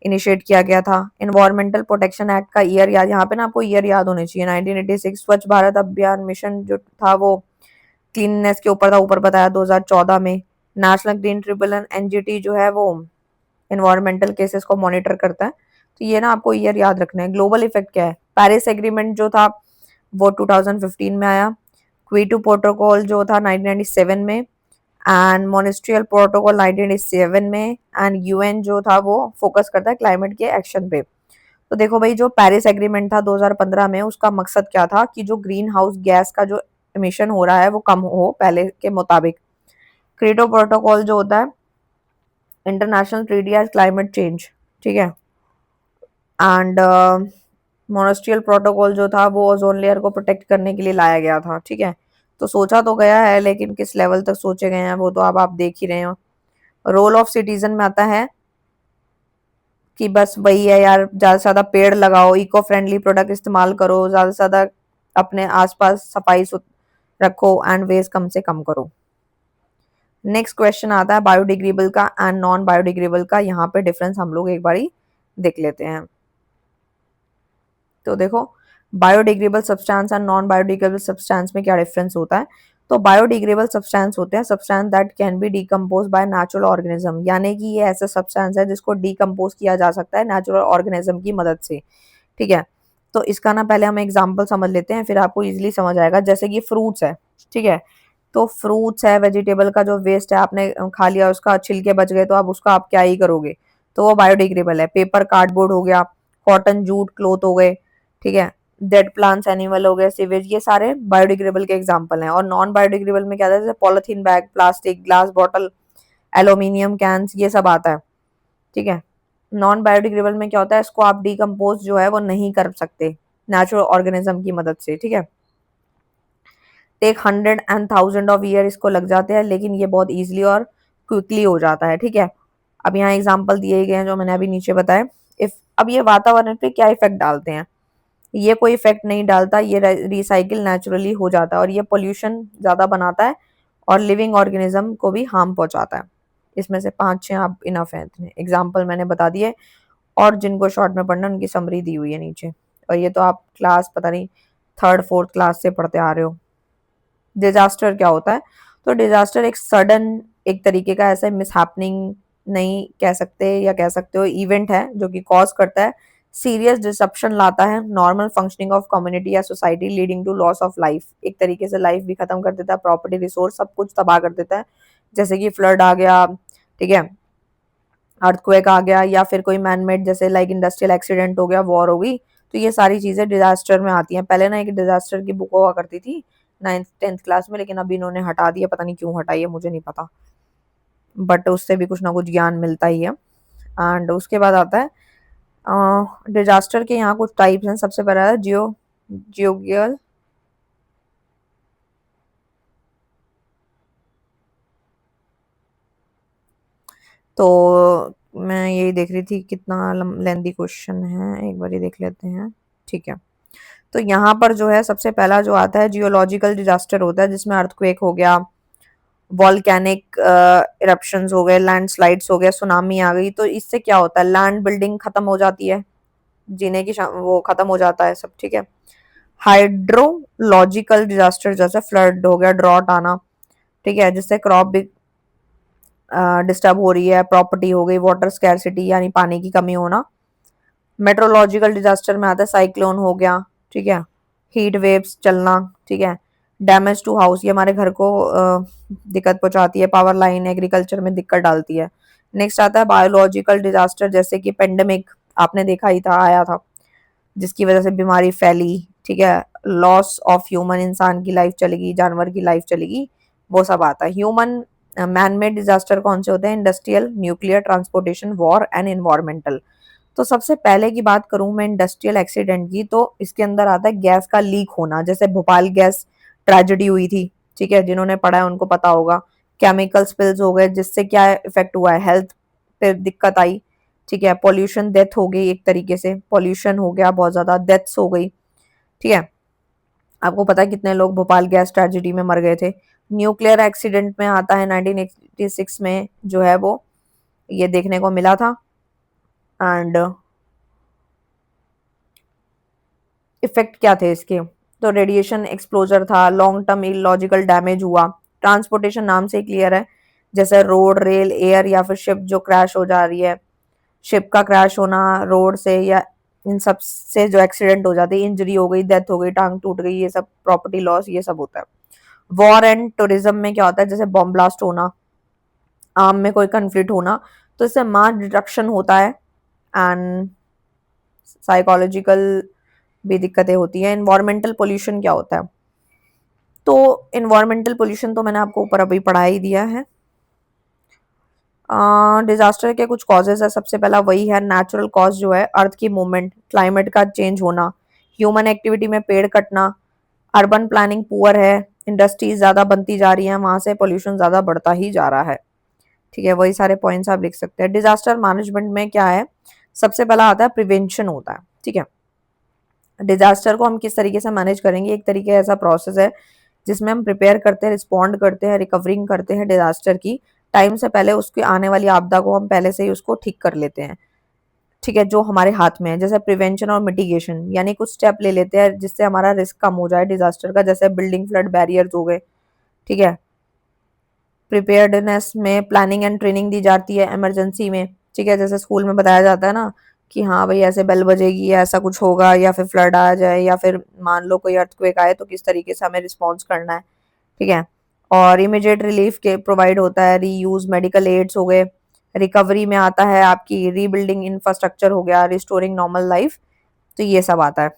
इनिशिएट किया गया था। इन्वायरमेंटल प्रोटेक्शन एक्ट का ईयर याद, यहाँ पे ना आपको ईयर याद होने चाहिए, 1986। स्वच्छ भारत अभियान मिशन जो था वो क्लीननेस के ऊपर था, ऊपर बताया 2014 में। नेशनल ग्रीन ट्रिब्यूनल एनजीटी जो है वो इन्वायरमेंटल केसेस को मॉनिटर करता है। तो ये ना आपको ईयर याद रखना है। ग्लोबल इफेक्ट क्या है, पेरिस एग्रीमेंट जो था वो 2015 में आया। क्योटो प्रोटोकॉल जो था 1997 में, एंड मॉन्ट्रियल प्रोटोकॉल 1987 में, एंड यूएन जो था वो फोकस करता है क्लाइमेट के एक्शन पे। तो देखो भाई, जो पेरिस एग्रीमेंट था 2015 में, उसका मकसद क्या था कि जो ग्रीन हाउस गैस का जो एमिशन हो रहा है वो कम हो पहले के मुताबिक। क्योटो प्रोटोकॉल जो होता है international treaty on climate change, ठीक है। एंड मोनस्ट्रियल प्रोटोकॉल जो था वो ओजोन लेयर को प्रोटेक्ट करने के लिए लाया गया था, ठीक है। तो सोचा तो गया है, लेकिन किस लेवल तक सोचे गए हैं वो तो अब आप देख ही रहे हो। रोल ऑफ सिटीजन में आता है कि बस वही है यार, ज्यादा से ज्यादा पेड़ लगाओ, इको फ्रेंडली प्रोडक्ट इस्तेमाल करो, ज्यादा से ज्यादा अपने आसपास सफाई रखो, एंड वेस्ट कम से कम करो। नेक्स्ट क्वेश्चन आता है बायोडिग्रेडेबल का एंड नॉन बायोडिग्रेडेबल का। यहाँ पे डिफरेंस हम लोग एक बारी देख लेते हैं। तो देखो, बायोडिग्रेडेबल सब्सटेंस और नॉन बायोडिग्रेडेबल सब्सटेंस में क्या डिफरेंस होता है। तो बायोडिग्रेडेबल सब्सटेंस होते हैं substance that can be decompose by natural organism, यानी कि ये ऐसा सब्सटेंस है जिसको डिकम्पोज किया जा सकता है नेचुरल ऑर्गेनिज्म की मदद से, ठीक है। तो इसका ना पहले हम एग्जांपल समझ लेते हैं, फिर आपको इजीली समझ आएगा। जैसे कि फ्रूट्स है, ठीक है। तो फ्रूट्स है, वेजिटेबल का जो वेस्ट है आपने खा लिया, उसका छिलके बच गए, तो अब उसका आप क्या ही करोगे, तो वो बायोडिग्रेडेबल है। पेपर, कार्डबोर्ड हो गया, कॉटन, जूट, क्लोथ हो गए, ठीक है। डेड प्लांट्स, एनिमल हो गए, सीवेज, ये सारे बायोडिग्रेडेबल के एग्जांपल हैं। और नॉन बायोडिग्रेडेबल में क्या आता है, जैसे polythene bag, plastic, glass bottle, aluminium cans, ये सब आता है, ठीक है। नॉन बायोडिग्रेडेबल में क्या होता है, इसको आप डिकम्पोज जो है वो नहीं कर सकते नेचुरल ऑर्गेनिज्म की मदद से, ठीक है। टेक 100 and 1000 ऑफ ईयर इसको लग जाते हैं, लेकिन ये बहुत इजीली और क्विकली हो जाता है, ठीक है। अब यहाँ एग्जांपल दिए गए हैं जो मैंने अभी नीचे बताए। इफ अब ये वातावरण पे क्या इफेक्ट डालते हैं, ये कोई इफेक्ट नहीं डालता, ये रिसाइकिल नेचुरली हो जाता है, और ये पोल्यूशन ज्यादा बनाता है और लिविंग ऑर्गेनिज्म को भी हार्म पहुंचाता है। इसमें से 5-6 आप इनफ है, इतने एग्जाम्पल मैंने बता दिए। और जिनको शॉर्ट में पढ़ना उनकी समरी दी हुई है नीचे। और ये तो आप क्लास पता नहीं थर्ड फोर्थ क्लास से पढ़ते आ रहे हो। डिजास्टर क्या होता है, तो डिजास्टर एक सडन, एक तरीके का ऐसा मिसहैपनिंग नहीं कह सकते, या कह सकते हो इवेंट है जो कि कॉज करता है सीरियस डिसरप्शन, लाता है नॉर्मल फंक्शनिंग ऑफ कम्युनिटी या society, leading to loss of life. एक तरीके से लाइफ भी खत्म कर देता है, प्रॉपर्टी, रिसोर्स, सब कुछ तबाह कर देता है। जैसे कि फ्लड आ गया, ठीक है, अर्थक्वेक आ गया, या फिर कोई मैनमेड जैसे लाइक इंडस्ट्रियल एक्सीडेंट हो गया, वॉर हो गई। तो ये सारी चीजें डिजास्टर में आती हैं। पहले ना एक डिजास्टर की बुक हुआ करती थी 9th 10th क्लास में, लेकिन अभी इन्होंने हटा दिया, पता नहीं क्यों हटाई है, मुझे नहीं पता, बट उससे भी कुछ ना कुछ ज्ञान मिलता ही है। एंड उसके बाद आता है डिजास्टर के यहाँ कुछ टाइप्स हैं। सबसे पहला है जियोगियल, तो मैं यही देख रही थी कितना लेंदी क्वेश्चन है, एक बार ये देख लेते हैं, ठीक है। तो यहाँ पर जो है सबसे पहला जो आता है जियोलॉजिकल डिजास्टर होता है, जिसमें अर्थक्वेक हो गया, वॉल्केनिक इरप्शंस हो गए, लैंडस्लाइड्स हो गया, सुनामी आ गई। तो इससे क्या होता है, लैंड बिल्डिंग खत्म हो जाती है, जीने की वो खत्म हो जाता है सब, ठीक है। हाइड्रोलॉजिकल डिजास्टर जैसे फ्लड हो गया, ड्रॉट आना, ठीक है, जिससे क्रॉप भी डिस्टर्ब हो रही है, प्रॉपर्टी हो गई, वाटर स्कैरसिटी यानी पानी की कमी होना, मेट्रोलॉजिकल डिजास्टर में आता है साइक्लोन हो गया, ठीक है, हीट वेव्स चलना, ठीक है, डैमेज टू हाउस, ये हमारे घर को दिक्कत पहुंचाती है, पावर लाइन एग्रीकल्चर में दिक्कत डालती है। नेक्स्ट आता है बायोलॉजिकल डिजास्टर, जैसे कि पेंडेमिक आपने देखा ही था, आया था, जिसकी वजह से बीमारी फैली, ठीक है, लॉस ऑफ ह्यूमन, इंसान की लाइफ चलेगी, जानवर की लाइफ चलेगी, वो सब आता है। ह्यूमन मैन मेड डिजास्टर कौन से होते हैं? Industrial, nuclear, transportation, war and environmental. तो सबसे पहले की बात करूं मैं इंडस्ट्रियल एक्सीडेंट की, तो इसके अंदर आता है गैस का लीक होना, जैसे भोपाल गैस ट्रेजेडी हुई थी, ठीक है, जिन्होंने पढ़ा है उनको पता होगा। केमिकल स्पिल्स हो गए, जिससे क्या इफेक्ट हुआ है, हेल्थ पे दिक्कत आई, ठीक है, पॉल्यूशन, डेथ हो गई, एक तरीके से पॉल्यूशन हो गया, बहुत ज्यादा डेथ्स हो गई, ठीक है। आपको पता है कितने लोग भोपाल गैस ट्रेजेडी में मर गए थे। न्यूक्लियर एक्सीडेंट में आता है 1986 में, जो है वो ये देखने को मिला था, एंड इफेक्ट क्या थे इसके? तो रेडिएशन एक्सप्लोजर था, लॉन्ग टर्म इलॉजिकल डैमेज हुआ। ट्रांसपोर्टेशन नाम से क्लियर है, जैसे रोड, रेल, एयर या फिर शिप जो क्रैश हो जा रही है, शिप का क्रैश होना रोड से, या इन सब से जो एक्सीडेंट हो जाते हैं, इंजरी हो गई, डेथ हो गई, टांग टूट गई, ये सब प्रॉपर्टी लॉस, ये सब होता है। वॉर एंड टूरिज्म में क्या होता है? जैसे बॉम्ब ब्लास्ट होना, आर्म में कोई कन्फ्लिक्ट होना, तो इससे मास डिस्ट्रक्शन होता है, एंड साइकोलॉजिकल भी दिक्कतें होती हैं। इन्वायरमेंटल पोल्यूशन क्या होता है? तो इन्वायरमेंटल पोल्यूशन तो मैंने आपको ऊपर अभी पढ़ा ही दिया है। डिजास्टर के कुछ कॉजेज है, सबसे पहला वही है नेचुरल कॉज, जो है अर्थ की मूवमेंट, क्लाइमेट का चेंज होना, ह्यूमन एक्टिविटी में पेड़ कटना, अर्बन प्लानिंग पुअर है, इंडस्ट्रीज ज्यादा बनती जा रही है, वहां से पोल्यूशन ज्यादा बढ़ता ही जा रहा है, ठीक है, वही सारे पॉइंट्स आप लिख सकते हैं। डिजास्टर मैनेजमेंट में क्या है? सबसे पहला आता है प्रिवेंशन होता है, ठीक है। डिजास्टर को हम किस तरीके से मैनेज करेंगे? एक तरीके ऐसा प्रोसेस है जिसमें हम प्रिपेयर करते हैं, रिस्पॉन्ड करते हैं, रिकवरिंग करते हैं डिजास्टर की, टाइम से पहले उसकी आने वाली आपदा को हम पहले से ही उसको ठीक कर लेते हैं, ठीक है, जो हमारे हाथ में है। जैसे प्रिवेंशन और मिटिगेशन, यानी कुछ स्टेप ले लेते हैं जिससे हमारा रिस्क कम हो जाए डिजास्टर का, जैसे बिल्डिंग फ्लड बैरियर्स हो गए, ठीक है। प्रिपेयर्डनेस में प्लानिंग एंड ट्रेनिंग दी जाती है इमरजेंसी में, ठीक है, जैसे स्कूल में बताया जाता है ना कि हाँ भाई ऐसे बेल बजेगी या ऐसा कुछ होगा, या फिर फ्लड आ जाए, या फिर मान लो कोई अर्थक्वेक आए तो किस तरीके से हमें रिस्पॉन्स करना है, ठीक है। और इमीडिएट रिलीफ के प्रोवाइड होता है, रीयूज मेडिकल एड्स हो गए। रिकवरी में आता है आपकी रीबिल्डिंग इंफ्रास्ट्रक्चर हो गया, रिस्टोरिंग नॉर्मल लाइफ, तो ये सब आता है।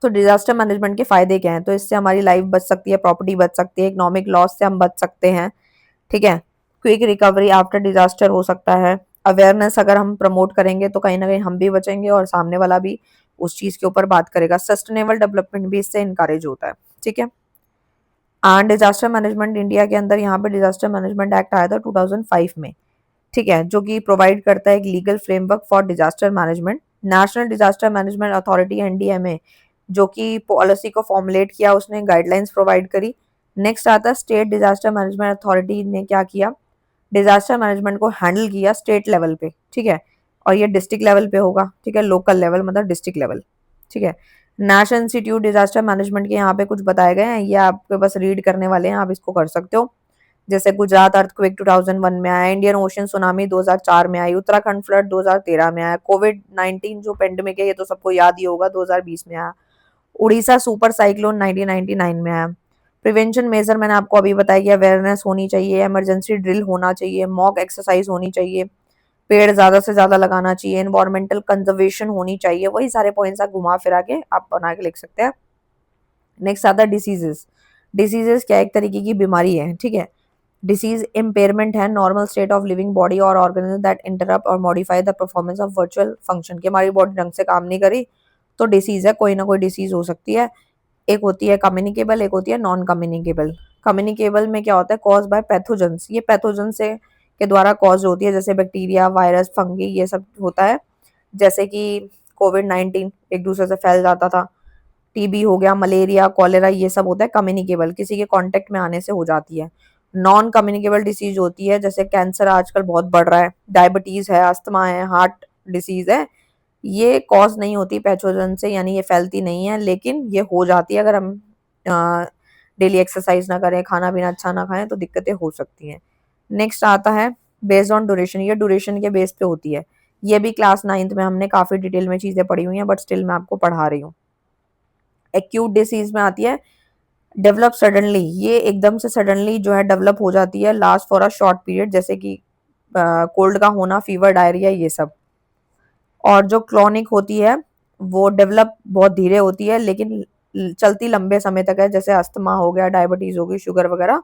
तो डिजास्टर मैनेजमेंट के फायदे क्या हैं? तो इससे हमारी लाइफ बच सकती है, प्रॉपर्टी बच सकती है, इकोनॉमिक लॉस से हम बच सकते हैं, ठीक है। क्विक रिकवरी आफ्टर डिजास्टर हो सकता है। अवेयरनेस अगर हम प्रमोट करेंगे तो कहीं ना कहीं हम भी बचेंगे और सामने वाला भी उस चीज के ऊपर बात करेगा। सस्टेनेबल डेवलपमेंट भी इससे इनकरेज होता है, ठीक है। एंड डिजास्टर मैनेजमेंट इंडिया के अंदर यहाँ पे डिजास्टर मैनेजमेंट एक्ट आया था 2005 में, ठीक है, जो कि प्रोवाइड करता है एक legal framework for disaster management. National disaster management authority NDMA, जो कि पॉलिसी को फॉर्मुलेट किया, उसने गाइडलाइंस प्रोवाइड करी। नेक्स्ट आता है स्टेट डिजास्टर मैनेजमेंट अथॉरिटी ने क्या किया? डिजास्टर मैनेजमेंट को हैंडल किया स्टेट लेवल पे, ठीक है, और ये डिस्ट्रिक्ट लेवल पे होगा, ठीक है, लोकल लेवल मतलब डिस्ट्रिक्ट लेवल, ठीक है। नेशनल इंस्टीट्यूट डिजास्टर मैनेजमेंट के यहाँ पे कुछ बताए गए हैं, ये आपके बस रीड करने वाले हैं, आप इसको कर सकते हो। जैसे गुजरात अर्थक्वेक 2001 में आया, इंडियन ओशन सुनामी 2004 में आई, उत्तराखंड फ्लड 2013 में आया, कोविड 19 जो पेंडेमिक है ये तो सबको याद ही होगा 2020 में आया, उड़ीसा सुपर साइक्लोन 1999 में आया। प्रिवेंशन मेजर मैंने आपको अभी बताया कि अवेयरनेस होनी चाहिए, इमरजेंसी ड्रिल होना चाहिए, मॉक एक्सरसाइज होनी चाहिए, पेड़ ज्यादा से ज्यादा लगाना चाहिए, एनवायरमेंटल कंजर्वेशन होनी चाहिए, वही सारे पॉइंट्स आप घुमा फिरा के आप बना के लिख सकते हैं। नेक्स्ट आता है डिसीजेस। डिसीजेस क्या एक तरीके की बीमारी है, ठीक है। डिसीज इम्पेयरमेंट है normal state of living body और ऑर्गेनिज्म दैट इंटरप्ट और modify the performance of virtual function, की हमारी बॉडी ढंग से काम नहीं करी तो डिसीज है, कोई ना कोई डिसीज हो सकती है। एक होती है कम्युनिकेबल, एक होती है नॉन कम्युनिकेबल। कम्युनिकेबल में क्या होता है? कॉज बाय पैथोजेंस, ये पैथोजन से के द्वारा कॉज होती है, जैसे बैक्टीरिया, वायरस, फंगी, ये सब होता है। जैसे कि कोविड 19 एक दूसरे से फैल जाता था, टीबी हो गया, मलेरिया, कॉलेरा, ये सब होता है कम्युनिकेबल, किसी के कांटेक्ट में आने से हो जाती है। नॉन कम्युनिकेबल डिसीज होती है, जैसे कैंसर आजकल बहुत बढ़ रहा है, डायबिटीज है, अस्थमा है, हार्ट डिसीज है, ये कॉज नहीं होती पैथोजन से, यानी ये फैलती नहीं है, लेकिन ये हो जाती है अगर हम डेली एक्सरसाइज ना करें, खाना पीना अच्छा ना खाएं, तो दिक्कतें हो सकती हैं। नेक्स्ट आता है बेस्ड ऑन ड्यूरेशन, ये ड्यूरेशन के बेस पे होती है ये भी क्लास 9th में हमने काफ़ी डिटेल में चीज़ें पढ़ी हुई हैं, बट स्टिल मैं आपको पढ़ा रही हूँ। एक्यूट डिसीज़ में आती है डेवलप सडनली, ये एकदम से सडनली जो है डेवलप हो जाती है, last for a short period, जैसे कि कोल्ड का होना, फीवर, डायरिया, ये सब। और जो क्लॉनिक होती है वो डेवलप बहुत धीरे होती है लेकिन चलती लंबे समय तक है, जैसे अस्थमा हो गया, डायबिटीज हो गई, शुगर वगैरह।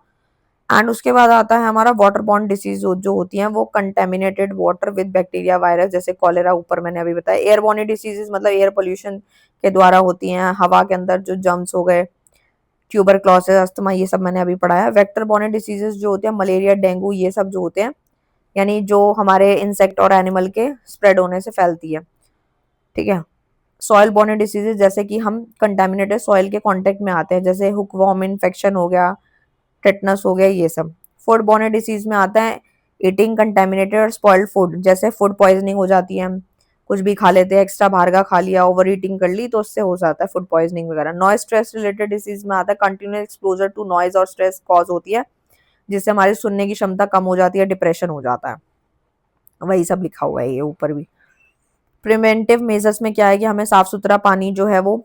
एंड उसके बाद आता है हमारा वाटर बॉर्न डिसीज जो होती हैं वो contaminated water with bacteria, virus, जैसे कॉलेरा ऊपर मैंने अभी बताया। एयरबॉर्न डिसीजेज मतलब एयर पोल्यूशन के द्वारा होती हैं, हवा के अंदर जो जर्म्स हो गए, ट्यूबरक्लोसिस, अस्थमा, ये सब मैंने अभी पढ़ा है। वेक्टर बॉर्न डिसीजेज जो होते हैं मलेरिया, डेंगू, ये सब जो होते हैं, यानी जो हमारे इंसेक्ट और एनिमल के स्प्रेड होने से फैलती है, ठीक है। सॉइल बॉर्न डिसीजेज जैसे कि हम कंटेमिनेटेड सॉइल के कांटेक्ट में आते हैं, जैसे हुकवॉर्म इन्फेक्शन हो गया, टेटनस हो गया, ये सब। फूड बॉर्न डिसीज में आता है ईटिंग कंटेमिनेटेड और स्पॉइल्ड फूड, जैसे फूड पॉइजनिंग हो जाती है, हम कुछ भी खा लेते हैं, एक्स्ट्रा बाहर का खा लिया, ओवर ईटिंग कर ली, तो उससे हो जाता है फूड पॉइजनिंग वगैरह। नॉइज स्ट्रेस रिलेटेड डिसीज में आता है कंटिन्यूस एक्सपोजर टू नॉइज और स्ट्रेस कॉज होती है, जिससे हमारी सुनने की क्षमता कम हो जाती है, डिप्रेशन हो जाता है। वही सब लिखा हुआ है ये ऊपर भी। प्रिवेंटिव मेजर्स में क्या है कि हमें साफ सुथरा पानी जो है वो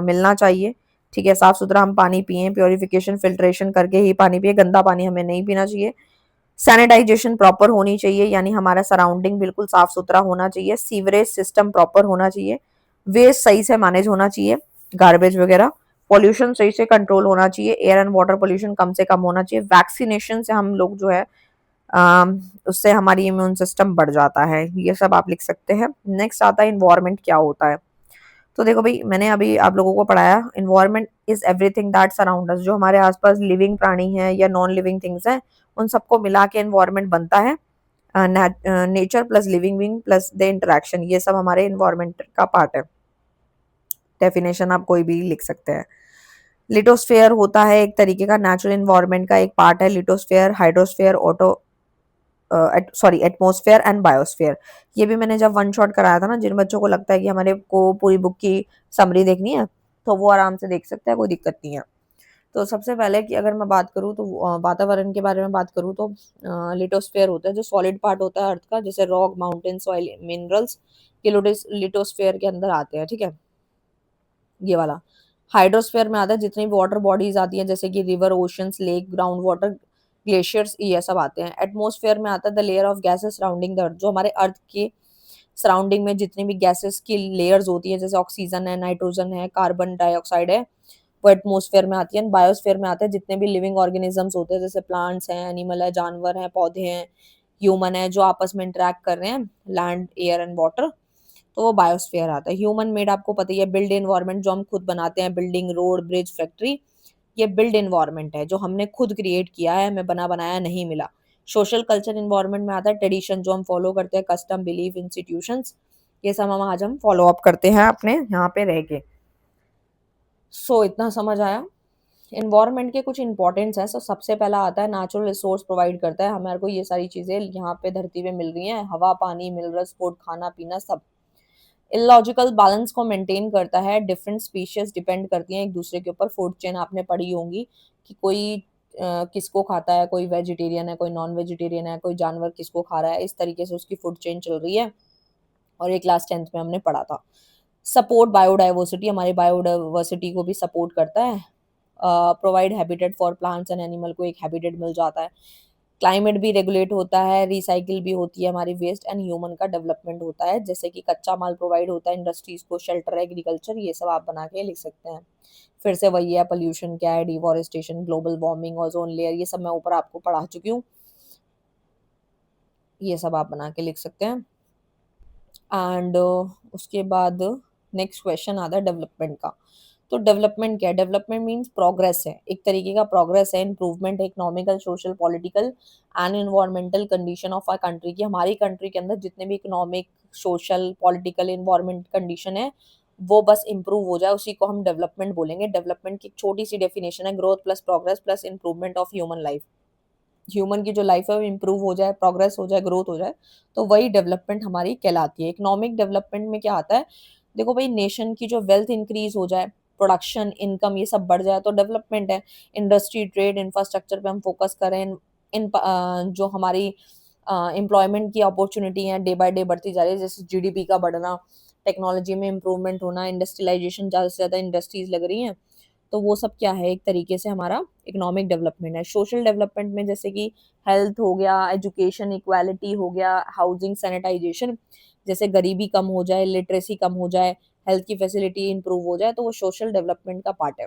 मिलना चाहिए, ठीक है। साफ सुथरा हम पानी पिए, प्योरिफिकेशन फिल्ट्रेशन करके ही पानी पिए, गंदा पानी हमें नहीं पीना चाहिए। सैनिटाइजेशन प्रॉपर होनी चाहिए, यानी हमारा सराउंडिंग बिल्कुल साफ सुथरा होना चाहिए। सीवरेज सिस्टम प्रॉपर होना चाहिए। वेस्ट सही से मैनेज होना चाहिए, गार्बेज वगैरह। पॉल्यूशन सही से कंट्रोल होना चाहिए, एयर एंड वाटर पॉल्यूशन कम से कम होना चाहिए। वैक्सीनेशन से हम लोग जो है उससे हमारी इम्यून सिस्टम बढ़ जाता है। ये सब आप लिख सकते हैं। नेक्स्ट आता है इन्वायरमेंट क्या होता है। तो देखो भाई, मैंने अभी आप लोगों को पढ़ाया environment is everything that surround us, जो हमारे आसपास लिविंग प्राणी हैं या नॉन लिविंग थिंग्स हैं, उन सबको मिला के इन्वायरमेंट बनता है। Nature plus living being plus the interaction, ये सब हमारे इन्वायरमेंट का पार्ट है। डेफिनेशन आप कोई भी लिख सकते हैं। लिटोस्फेयर होता है एक तरीके का नेचुरल इन्वायरमेंट का एक पार्ट है। Lithosphere, hydrosphere, auto sorry atmosphere and biosphere. ये भी मैंने जब वन शॉट कराया था ना, जिन बच्चों को लगता है कि हमारे को पूरी बुक की समरी देखनी है तो वो आराम से देख सकते हैं, कोई दिक्कत नहीं है। तो सबसे पहले कि अगर मैं बात करूँ तो वातावरण के बारे में बात करूँ तो लिटोस्फेयर होता है जो सॉलिड पार्ट होता है अर्थ का, जैसे रॉक, माउंटेन, सॉइल, मिनरल्स, ये लिटोस्फेयर के अंदर आते हैं, ठीक है। ये वाला हाइड्रोस्फेयर में आता है जितनी भी वाटर बॉडीज आती हैं, जैसे कि river, oceans, lake, ground water, glaciers, ये सब आते हैं। एटमॉस्फेयर में आता है the layer of gases surrounding the earth, जो हमारे अर्थ के सराउंडिंग में जितनी भी गैसेस की लेयर्स होती हैं, जैसे ऑक्सीजन है, नाइट्रोजन है, कार्बन डाइऑक्साइड है, वो एटमॉस्फेयर में आती है। बायोस्फेयर में आते हैं जितने भी लिविंग ऑर्गेनिजम्स होते हैं, जैसे प्लांट्स हैं, एनिमल है, जानवर हैं, पौधे हैं, ह्यूमन है, जो आपस में इंटरेक्ट कर रहे हैं, लैंड, एयर एंड वाटर, तो वो बायोस्फीयर आता है। ह्यूमन मेड आपको पता ही है, बिल्ड एनवायरनमेंट जो हम खुद बनाते हैं, बिल्डिंग, रोड, ब्रिज, फैक्ट्री, ये बिल्ड एनवायरनमेंट है जो हमने खुद क्रिएट किया है, हमें बना बनाया नहीं मिला। सोशल कल्चर एनवायरनमेंट में आता है ट्रेडिशन जो हम फॉलो करते हैं, कस्टम, बिलीफ, इंस्टीट्यूशंस, ये सब हम आज हम फॉलो अप करते हैं अपने यहाँ पे रह के। सो इतना समझ आया। एनवायरनमेंट के कुछ इंपॉर्टेंस है। सो सबसे पहला आता है नेचुरल रिसोर्स प्रोवाइड करता है हमारे को, ये सारी चीजें यहाँ पे धरती पे मिल रही हैं, हवा, पानी, मिनरल्स, फूड, खाना पीना, सब। इलॉजिकल बैलेंस को मेंटेन करता है। डिफरेंट स्पीशीज डिपेंड करती हैं एक दूसरे के ऊपर। फूड चेन आपने पढ़ी होंगी कि कोई किसको खाता है, कोई वेजिटेरियन है, कोई नॉन वेजिटेरियन है, कोई जानवर किसको खा रहा है, इस तरीके से उसकी फूड चेन चल रही है। और ये क्लास 10th में हमने पढ़ा था। सपोर्ट बायोडाइवर्सिटी, हमारी बायोडाइवर्सिटी को भी सपोर्ट करता है। Provide habitat for plants and animal, को एक हैबिटेट मिल जाता है। क्लाइमेट भी रेगुलेट होता है, रिसाइकिल भी होती है हमारी वेस्ट, एंड ह्यूमन का डेवलपमेंट होता है, जैसे कि कच्चा माल प्रोवाइड होता है इंडस्ट्रीज को, शेल्टर, एग्रीकल्चर, ये सब आप बना के लिख सकते हैं। फिर से वही है, पोल्यूशन क्या है, deforestation, global warming, ozone layer, ये सब मैं ऊपर आपको पढ़ा चुकी हूँ, ये सब आप बना के लिख सकते हैं। एंड उसके बाद नेक्स्ट क्वेश्चन आता है डेवलपमेंट का। तो डेवलपमेंट क्या है? डेवलपमेंट मीन्स प्रोग्रेस है, एक तरीके का प्रोग्रेस है, इम्प्रूवमेंट है, economical, social, political and environmental condition of our country की। हमारी कंट्री के अंदर जितने भी economic, social, political, environment condition है वो बस इंप्रूव हो जाए, उसी को हम डेवलपमेंट बोलेंगे। डेवलपमेंट की एक छोटी सी डेफिनेशन है, growth plus progress plus improvement of human life. Human की जो लाइफ है वो इंप्रूव हो जाए, प्रोग्रेस हो जाए, ग्रोथ हो जाए, तो वही डेवलपमेंट हमारी कहलाती है। इकोनॉमिक डेवलपमेंट में क्या आता है? देखो भाई, नेशन की जो वेल्थ इंक्रीज हो जाए, प्रोडक्शन, इनकम, ये सब बढ़ जाए तो डेवलपमेंट है। इंडस्ट्री, ट्रेड, इंफ्रास्ट्रक्चर पे हम फोकस करें, जो हमारी एम्प्लॉयमेंट की अपॉर्चुनिटी है डे बाय डे बढ़ती जा रही है, जैसे जीडीपी का बढ़ना, टेक्नोलॉजी में इम्प्रूवमेंट होना, इंडस्ट्रियलाइजेशन, ज़्यादा से ज़्यादा इंडस्ट्रीज लग रही हैं, तो वो सब क्या है, एक तरीके से हमारा इकोनॉमिक डेवलपमेंट है। सोशल डेवलपमेंट में जैसे कि हेल्थ हो गया, एजुकेशन इक्वालिटी हो गया, हाउसिंग सैनिटाइजेशन, जैसे गरीबी कम हो जाए, लिटरेसी कम हो जाए, हेल्थ की फैसिलिटी इंप्रूव हो जाए, तो वो सोशल डेवलपमेंट का पार्ट है।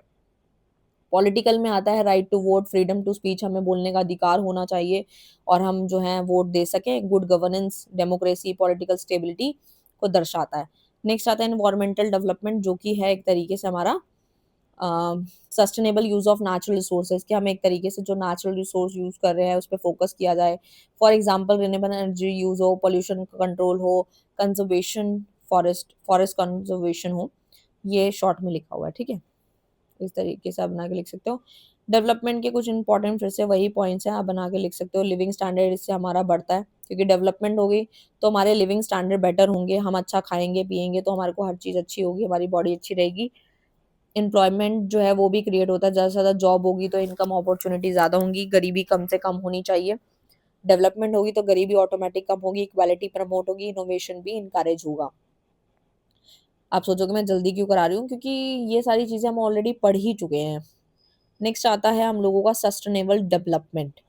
पॉलिटिकल में आता है right to vote, freedom to speech, हमें बोलने का अधिकार होना चाहिए और हम जो है वोट दे सकें। Good governance, democracy, political stability को दर्शाता है। नेक्स्ट आता है एनवायरमेंटल डेवलपमेंट, जो कि है एक तरीके से हमारा sustainable use of natural resources, कि हम एक तरीके से जो नेचुरल रिसोर्स यूज कर रहे हैं उस पर फोकस किया जाए। For example renewable energy use हो, पोल्यूशन कंट्रोल हो, कंजर्वेशन, फॉरेस्ट फॉरेस्ट कंजर्वेशन हो। ये शॉर्ट में लिखा हुआ है, ठीक है, इस तरीके से आप बना के लिख सकते हो। डेवलपमेंट के कुछ इंपॉर्टेंट फिर से वही पॉइंट्स हैं, आप बना के लिख सकते हो। लिविंग स्टैंडर्ड, इससे हमारा बढ़ता है, क्योंकि डेवलपमेंट होगी तो हमारे लिविंग स्टैंडर्ड बेटर होंगे, हम अच्छा खाएंगे पिएंगे तो हमारे को हर चीज़ अच्छी होगी, हमारी बॉडी अच्छी रहेगी। एम्प्लॉयमेंट जो है वो भी क्रिएट होता है, ज़्यादा से ज़्यादा जॉब होगी तो इनकम अपॉर्चुनिटी ज़्यादा होंगी, गरीबी कम से कम होनी चाहिए। डेवलपमेंट होगी तो गरीबी ऑटोमेटिक कम होगी, इक्वालिटी प्रमोट होगी, इनोवेशन भी इनकरेज होगा। आप सोचोगे मैं जल्दी क्यों करा रही हूँ, क्योंकि ये सारी चीज़ें हम ऑलरेडी पढ़ ही चुके हैं। नेक्स्ट आता है हम लोगों का सस्टेनेबल डेवलपमेंट।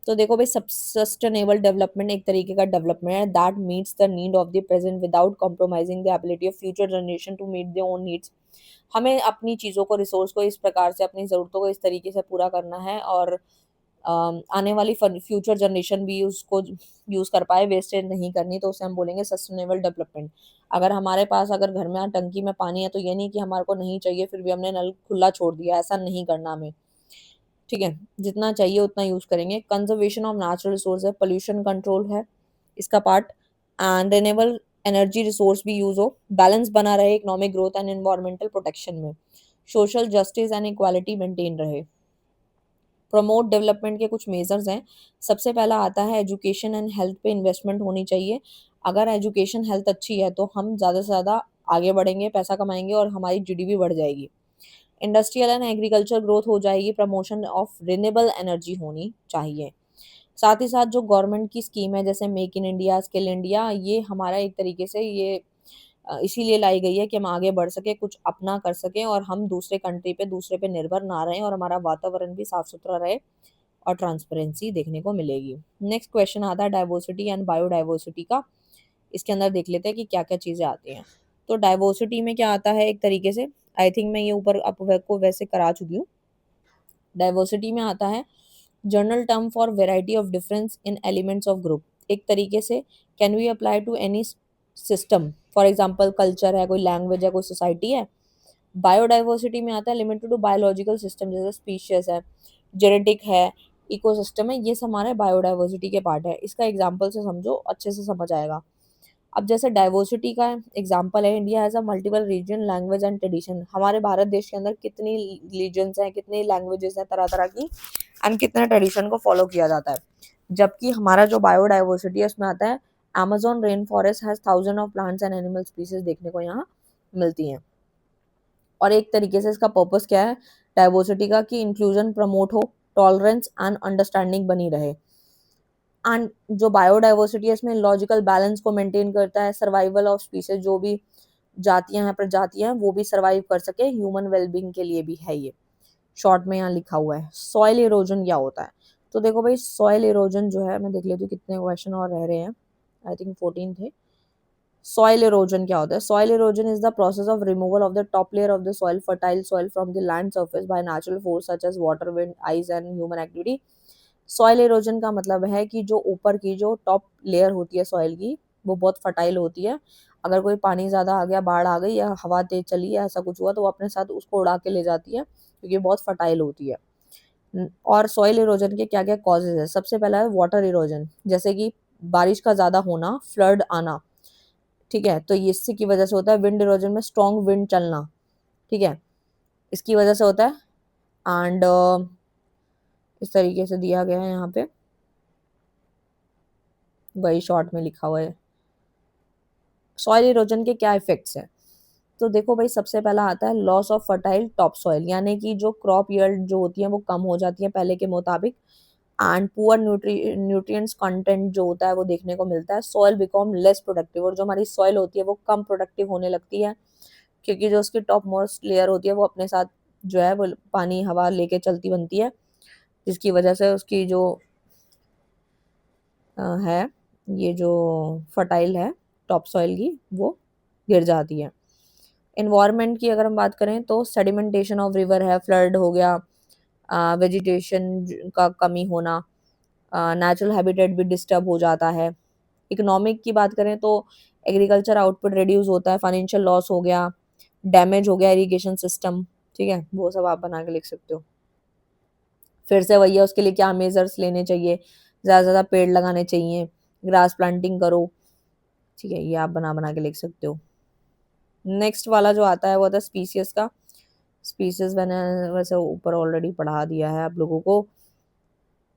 तो देखो भाई, सब सस्टेनेबल डेवलपमेंट एक तरीके का डेवलपमेंट है that meets the need of the present without compromising the ability of future generation to meet their own needs. हमें अपनी चीज़ों को, रिसोर्स को इस प्रकार से, अपनी ज़रूरतों को इस तरीके से पूरा करना है और आने वाली फ्यूचर जनरेशन भी उसको यूज़ कर पाए, वेस्टेज नहीं करनी, तो उसे हम बोलेंगे सस्टेनेबल डेवलपमेंट। अगर हमारे पास, अगर घर में टंकी में पानी है तो ये नहीं कि हमारे को नहीं चाहिए फिर भी हमने नल खुला छोड़ दिया, ऐसा नहीं करना हमें, ठीक है, जितना चाहिए उतना यूज़ करेंगे। कंजर्वेशन ऑफ नेचुरल रिसोर्स है, पोल्यूशन कंट्रोल है इसका part, and renewable energy resource भी यूज़ हो, बैलेंस बना रहे economic growth and environmental protection में, social justice and equality maintain रहे। प्रमोट डेवलपमेंट के कुछ मेजर्स हैं। सबसे पहला आता है एजुकेशन एंड हेल्थ पे इन्वेस्टमेंट होनी चाहिए। अगर एजुकेशन हेल्थ अच्छी है तो हम ज़्यादा से ज़्यादा आगे बढ़ेंगे, पैसा कमाएंगे और हमारी जीडीपी बढ़ जाएगी। इंडस्ट्रियल एंड एग्रीकल्चर ग्रोथ हो जाएगी, प्रमोशन ऑफ रिन्यूएबल एनर्जी होनी चाहिए। साथ ही साथ जो गवर्नमेंट की स्कीम है जैसे make in India, skill India, ये हमारा एक तरीके से ये इसीलिए लाई गई है कि हम आगे बढ़ सके, कुछ अपना कर सकें और हम दूसरे कंट्री पे, दूसरे पे निर्भर ना रहें और हमारा वातावरण भी साफ सुथरा रहे और ट्रांसपेरेंसी देखने को मिलेगी। नेक्स्ट क्वेश्चन आता है डाइवर्सिटी एंड बायोडाइवर्सिटी का। इसके अंदर देख लेते हैं कि क्या क्या चीज़ें आती हैं। तो डाइवर्सिटी में क्या आता है एक तरीके से, आई थिंक मैं ये ऊपर आपको वैसे करा चुकी हूँ। डाइवर्सिटी में आता है general term for variety of difference in elements of group. एक तरीके से can we apply to any system, for example culture है, कोई लैंग्वेज है, कोई सोसाइटी है। बायोडाइवर्सिटी में आता है लिमिटेड टू बायोलॉजिकल सिस्टम, जैसे स्पीशीज है, जेनेटिक है, इकोसिस्टम है, ये सब हमारे बायोडाइवर्सिटी के पार्ट है। इसका एग्जांपल से समझो, अच्छे से समझ आएगा। अब जैसे डाइवर्सिटी का एग्जांपल है, India has a multiple region, language and tradition. हमारे भारत देश के अंदर कितनी रीजन्स हैं, कितनी लैंग्वेजेस हैं तरह तरह की, एंड कितने ट्रेडिशन को फॉलो किया जाता है। जबकि हमारा जो बायोडाइवर्सिटी है उसमें आता है Amazon rain forest has thousand of plants and animal species देखने को यहाँ मिलती हैं। और एक तरीके से इसका पर्पस क्या है डाइवर्सिटी का, कि इंक्लूजन प्रमोट हो, टॉलरेंस एंड अंडरस्टैंडिंग बनी रहे। एंड जो बायोडाइवर्सिटी है इसमें लॉजिकल बैलेंस को मेंटेन करता है, सर्वाइवल ऑफ स्पीसीज, जो भी जातियां हैं, प्रजातियां हैं, वो भी सर्वाइव कर सके, ह्यूमन वेलबींग के लिए भी है ये। शॉर्ट में यहाँ लिखा हुआ है। सॉइल इरोजन क्या होता है, तो देखो भाई, सॉइल इरोजन जो है, मैं देख लेती हूँ कितने क्वेश्चन और रह रहे हैं, आई थिंक 14 थे। सॉइल इरोजन क्या होता है? Soil erosion is the process of removal of the top layer of the soil, fertile soil from the land surface by natural force such as water, wind, ice and human activity. Soil erosion का मतलब है कि जो ऊपर की जो top layer होती है सॉइल की, वो बहुत फर्टाइल होती है। अगर कोई पानी ज़्यादा आ गया, बाढ़ आ गई या हवा तेज चली या ऐसा कुछ हुआ तो वो अपने साथ उसको उड़ा के ले जाती है, क्योंकि बहुत फर्टाइल होती है। और सॉइल इरोजन के क्या क्या कॉजेज है? सबसे पहला है वाटर इरोजन, जैसे कि बारिश का ज़्यादा होना, फ्लड आना, ठीक है, तो ये इसी की वजह से होता है। विंड इरोजन में स्ट्रॉन्ग विंड चलना, ठीक है, इसकी वजह से होता है। एंड इस तरीके से दिया गया है यहाँ पे, वही शॉर्ट में लिखा हुआ है। सॉइल इरोजन के क्या इफेक्ट्स हैं? तो देखो भाई, सबसे पहला आता है loss of fertile top soil, यानी कि जो क्रॉप यील्ड जो होती है वो कम हो जाती है पहले के मुताबिक। एंड पुअर न्यूट्रिएंट्स कंटेंट जो होता है वो देखने को मिलता है। सॉइल बिकम लेस प्रोडक्टिव, और जो हमारी सॉइल होती है वो कम प्रोडक्टिव होने लगती है, क्योंकि जो उसकी टॉप मोस्ट लेयर होती है वो अपने साथ जो है वो पानी हवा लेके चलती बनती है, जिसकी वजह से उसकी जो है ये जो फर्टाइल है टॉप सॉइल की वो गिर जाती है। इन्वायरमेंट की अगर हम बात करें तो सेडिमेंटेशन ऑफ रिवर है, फ्लड हो गया, वेजिटेशन का कमी होना, नेचुरल हैबिटेट भी डिस्टर्ब हो जाता है। इकोनॉमिक की बात करें तो एग्रीकल्चर आउटपुट रिड्यूस होता है, फाइनेंशियल लॉस हो गया, डैमेज हो गया इरिगेशन सिस्टम, ठीक है, वो सब आप बना के लिख सकते हो। फिर से वही है, उसके लिए क्या मेजर्स लेने चाहिए, ज़्यादा से ज़्यादा पेड़ लगाने चाहिए, ग्रास प्लांटिंग करो, ठीक है, ये आप बना बना के लिख सकते हो। नेक्स्ट वाला जो आता है वो आता है स्पीसीज का। स्पीसीज मैंने वैसे ऊपर ऑलरेडी पढ़ा दिया है आप लोगों को।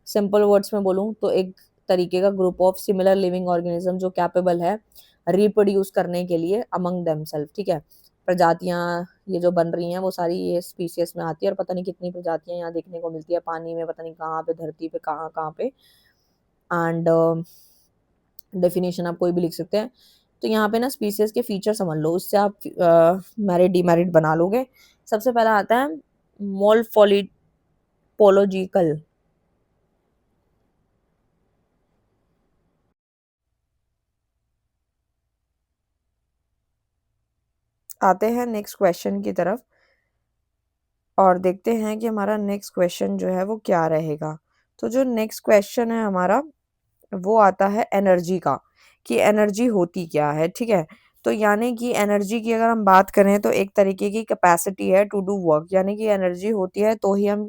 सिंपल वर्ड्स में बोलूँ तो एक तरीके का group of similar living organism जो कैपेबल है रिप्रोड्यूस करने के लिए अमंग देमसेल्फ, ठीक है। प्रजातियां ये जो बन रही हैं वो सारी ये स्पीसीज में आती है, और पता नहीं कितनी प्रजातियां यहाँ देखने को मिलती है पानी में, पता नहीं कहाँ पे, धरती पे, कहाँ कहाँ पे। एंड डेफिनेशन आप कोई भी लिख सकते हैं। तो यहाँ पे ना स्पीसीज के फीचर समझ लो, उससे आप मैरिड डीमैरिड बना लोगे। सबसे पहला आता है मोर्फोलॉजिकल। आते हैं नेक्स्ट क्वेश्चन की तरफ और देखते हैं कि हमारा नेक्स्ट क्वेश्चन जो है वो क्या रहेगा। तो जो नेक्स्ट क्वेश्चन है हमारा वो आता है एनर्जी का, कि एनर्जी होती क्या है, ठीक है। तो यानी कि एनर्जी की अगर हम बात करें तो एक तरीके की कैपेसिटी है टू डू वर्क, यानी कि एनर्जी होती है तो ही हम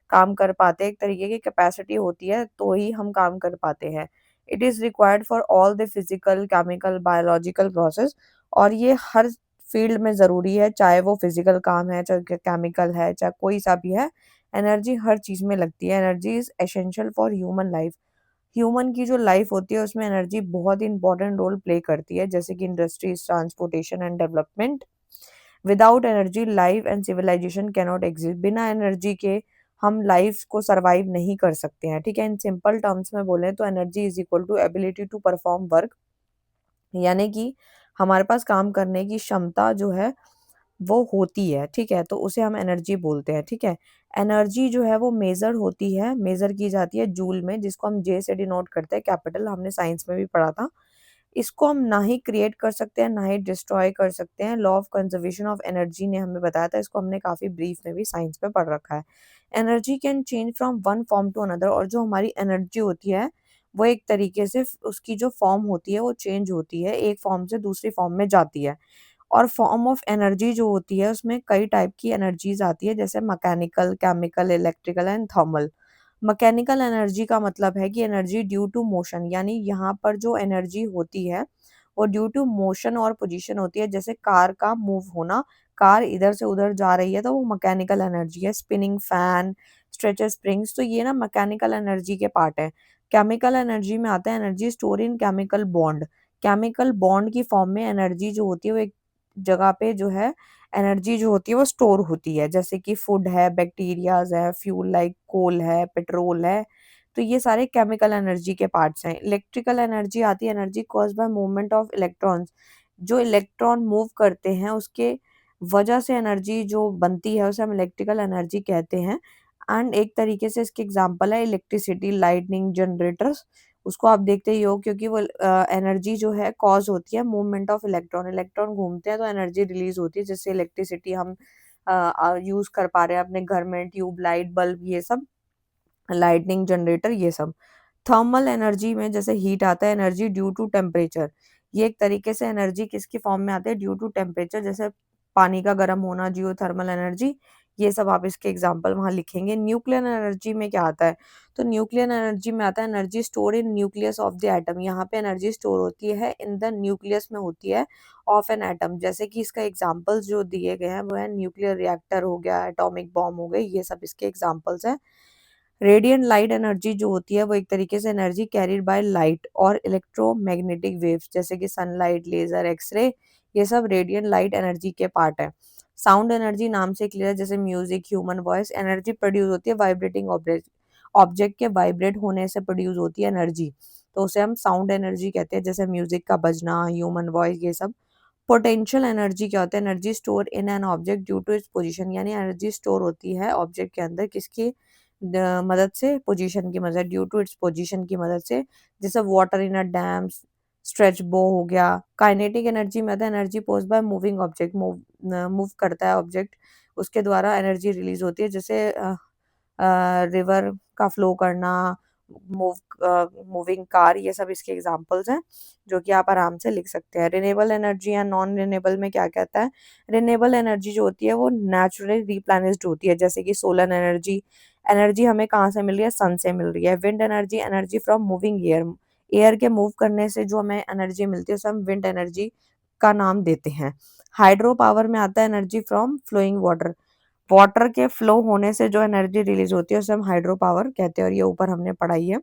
काम कर पाते हैं, एक तरीके की कैपेसिटी होती है तो ही हम काम कर पाते हैं। It is required for all the physical chemical biological process, और ये हर फील्ड में ज़रूरी है, चाहे वो फिजिकल काम है, चाहे केमिकल है, चाहे कोई सा भी है, एनर्जी हर चीज़ में लगती है। Energy is essential for human life. Human की जो लाइफ होती है उसमें एनर्जी बहुत ही इंपॉर्टेंट रोल प्ले करती है, जैसे कि industries, transportation and development. Without energy life and civilisation cannot exist. बिना एनर्जी के हम लाइफ को सरवाइव नहीं कर सकते हैं, ठीक है। इन सिंपल टर्म्स में बोलें तो energy is equal to ability to perform work, यानी कि हमारे पास काम करने की क्षमता जो है वो होती है, ठीक है, तो उसे हम एनर्जी बोलते हैं, ठीक है। एनर्जी जो है वो मेजर होती है, मेजर की जाती है जूल में, जिसको हम जे से डिनोट करते हैं, कैपिटल, हमने साइंस में भी पढ़ा था। इसको हम ना ही क्रिएट कर सकते हैं ना ही डिस्ट्रॉय कर सकते हैं। Law of conservation of energy ने हमें बताया था, इसको हमने काफी ब्रीफ में भी साइंस में पढ़ रखा है। Energy can change from one form to another, और जो हमारी एनर्जी होती है वो एक तरीके से उसकी जो फॉर्म होती है वो चेंज होती है, एक फॉर्म से दूसरी फॉर्म में जाती है। और फॉर्म ऑफ एनर्जी जो होती है उसमें कई टाइप की एनर्जीज आती है, जैसे mechanical, chemical, electrical and thermal. Mechanical energy का मतलब है कि एनर्जी ड्यू टू मोशन, यानी यहाँ पर जो एनर्जी होती है वो ड्यू टू मोशन और पोजीशन होती है, जैसे कार का मूव होना, कार इधर से उधर जा रही है तो वो मैकेनिकल एनर्जी है। स्पिनिंग फैन, स्ट्रेचर स्प्रिंग्स, तो ये ना मैकेनिकल एनर्जी के पार्ट है। केमिकल एनर्जी में आता है एनर्जी स्टोर इन केमिकल बॉन्ड। केमिकल बॉन्ड की फॉर्म में एनर्जी जो होती है वो एक जगह पे जो है एनर्जी जो होती है वो स्टोर होती है, जैसे कि फूड है, बैक्टीरियाज है, फ्यूल लाइक कोल है, पेट्रोल है। तो ये सारे केमिकल एनर्जी के पार्ट्स हैं। इलेक्ट्रिकल एनर्जी आती है energy caused by movement of electrons, जो इलेक्ट्रॉन मूव करते हैं उसके वजह से एनर्जी जो बनती है उसे हम इलेक्ट्रिकल एनर्जी कहते हैं। एंड एक तरीके से इसके एग्जांपल है इलेक्ट्रिसिटी, लाइटनिंग, जनरेटर्स, उसको आप देखते ही हो, क्योंकि वो एनर्जी जो है कॉज होती है मूवमेंट ऑफ इलेक्ट्रॉन, इलेक्ट्रॉन घूमते हैं तो एनर्जी रिलीज होती है, जिससे इलेक्ट्रिसिटी हम यूज कर पा रहे हैं अपने घर में, ट्यूब लाइट, बल्ब, ये सब, लाइटनिंग, जनरेटर, ये सब। थर्मल एनर्जी में जैसे हीट आता है, एनर्जी ड्यू टू टेम्परेचर, ये एक तरीके से एनर्जी किसकी फॉर्म में आते हैं, ड्यू टू टेम्परेचर, जैसे पानी का गर्म होना, जियो थर्मल एनर्जी, ये सब आप इसके एग्जांपल वहां लिखेंगे। न्यूक्लियर एनर्जी में क्या आता है, तो न्यूक्लियर एनर्जी में आता है energy store in nucleus of the atom, यहाँ पे एनर्जी स्टोर होती है इन द न्यूक्लियस में होती है ऑफ एन एटम, जैसे कि इसका एग्जांपल्स जो दिए गए हैं वो है न्यूक्लियर रिएक्टर हो गया, एटॉमिक बॉम्ब हो गए, ये सब इसके एग्जांपल्स हैं। रेडिएंट लाइट एनर्जी जो होती है वो एक तरीके से एनर्जी कैरिड बाय लाइट और इलेक्ट्रोमैग्नेटिक वेव्स, जैसे कि सनलाइट, लेजर, एक्सरे, ये सब रेडिएंट लाइट एनर्जी के पार्ट है। साउंड एनर्जी नाम से क्लियर है, जैसे music, human voice, energy produce होती है वाइब्रेटिंग ऑब्जेक्ट के वाइब्रेट होने से प्रोड्यूस होती है एनर्जी, तो उसे हम साउंड एनर्जी कहते हैं, जैसे म्यूजिक का बजना, ह्यूमन वॉइस, ये सब। पोटेंशियल एनर्जी क्या होता है? Energy store in an object due to its position, यानी एनर्जी स्टोर होती है ऑब्जेक्ट के अंदर किसकी मदद से? पोजीशन की मदद, ड्यू टू इट्स पोजीशन की मदद से। जैसे water in a dam, stretch बो हो गया। काइनेटिक एनर्जी में आता है energy post by moving object, move करता है ऑब्जेक्ट, उसके द्वारा एनर्जी रिलीज होती है, जैसे रिवर का फ्लो करना, मूव मूविंग कार, ये सब इसके एग्जांपल्स हैं जो कि आप आराम से लिख सकते हैं। रिन्यूएबल एनर्जी या नॉन रिन्यूएबल में क्या कहता है? रिन्यूएबल एनर्जी जो होती है वो नेचुरली रिप्लेनिश्ड होती है, जैसे कि सोलर एनर्जी। एनर्जी हमें कहाँ से मिल रही है? सन से मिल रही है। Wind energy, energy from moving air, air के मूव करने से जो हमें एनर्जी मिलती है उसे हम विंड एनर्जी का नाम देते हैं। हाइड्रो पावर में आता है energy from flowing water, water के फ्लो होने से जो एनर्जी रिलीज होती है उसे हम हाइड्रो पावर कहते हैं, और ये ऊपर हमने पढ़ाई है,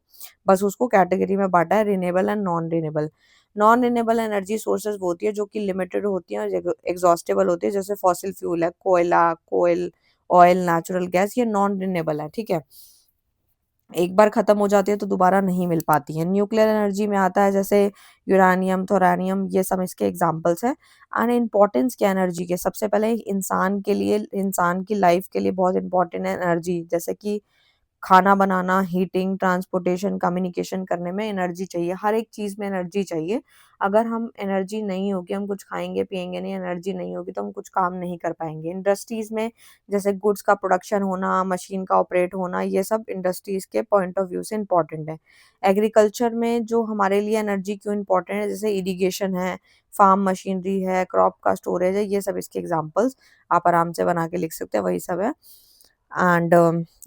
बस उसको कैटेगरी में बांटा है, renewable and non renewable. Non renewable energy sources वो होती है जो कि लिमिटेड होती हैं और एग्जॉस्टेबल होती है, जैसे फॉसिल फ्यूल है, कोयला, कोयल, ऑयल, नेचुरल गैस, ये नॉन रिन्यूएबल है, ठीक है। एक बार खत्म हो जाती है तो दोबारा नहीं मिल पाती है। न्यूक्लियर एनर्जी में आता है जैसे यूरानियम, थोरानियम, ये सब इसके एग्जांपल्स हैं। एंड इम्पोर्टेंस क्या एनर्जी के? सबसे पहले इंसान के लिए, इंसान की लाइफ के लिए बहुत इंपॉर्टेंट है एनर्जी, जैसे कि खाना बनाना, हीटिंग, ट्रांसपोर्टेशन, कम्युनिकेशन करने में एनर्जी चाहिए, हर एक चीज़ में एनर्जी चाहिए। अगर हम एनर्जी नहीं होगी, हम कुछ खाएँगे पिएँगे नहीं, एनर्जी नहीं होगी तो हम कुछ काम नहीं कर पाएँगे। इंडस्ट्रीज़ में जैसे गुड्स का प्रोडक्शन होना, मशीन का ऑपरेट होना, ये सब इंडस्ट्रीज़ के पॉइंट ऑफ व्यू से इम्पोर्टेंट है। एग्रीकल्चर में जो हमारे लिए एनर्जी क्यों इम्पोर्टेंट है, जैसे इरिगेशन है, फार्म मशीनरी है, क्रॉप का स्टोरेज है, ये सब इसके एग्जांपल्स आप आराम से बना के लिख सकते हैं, वही सब है। And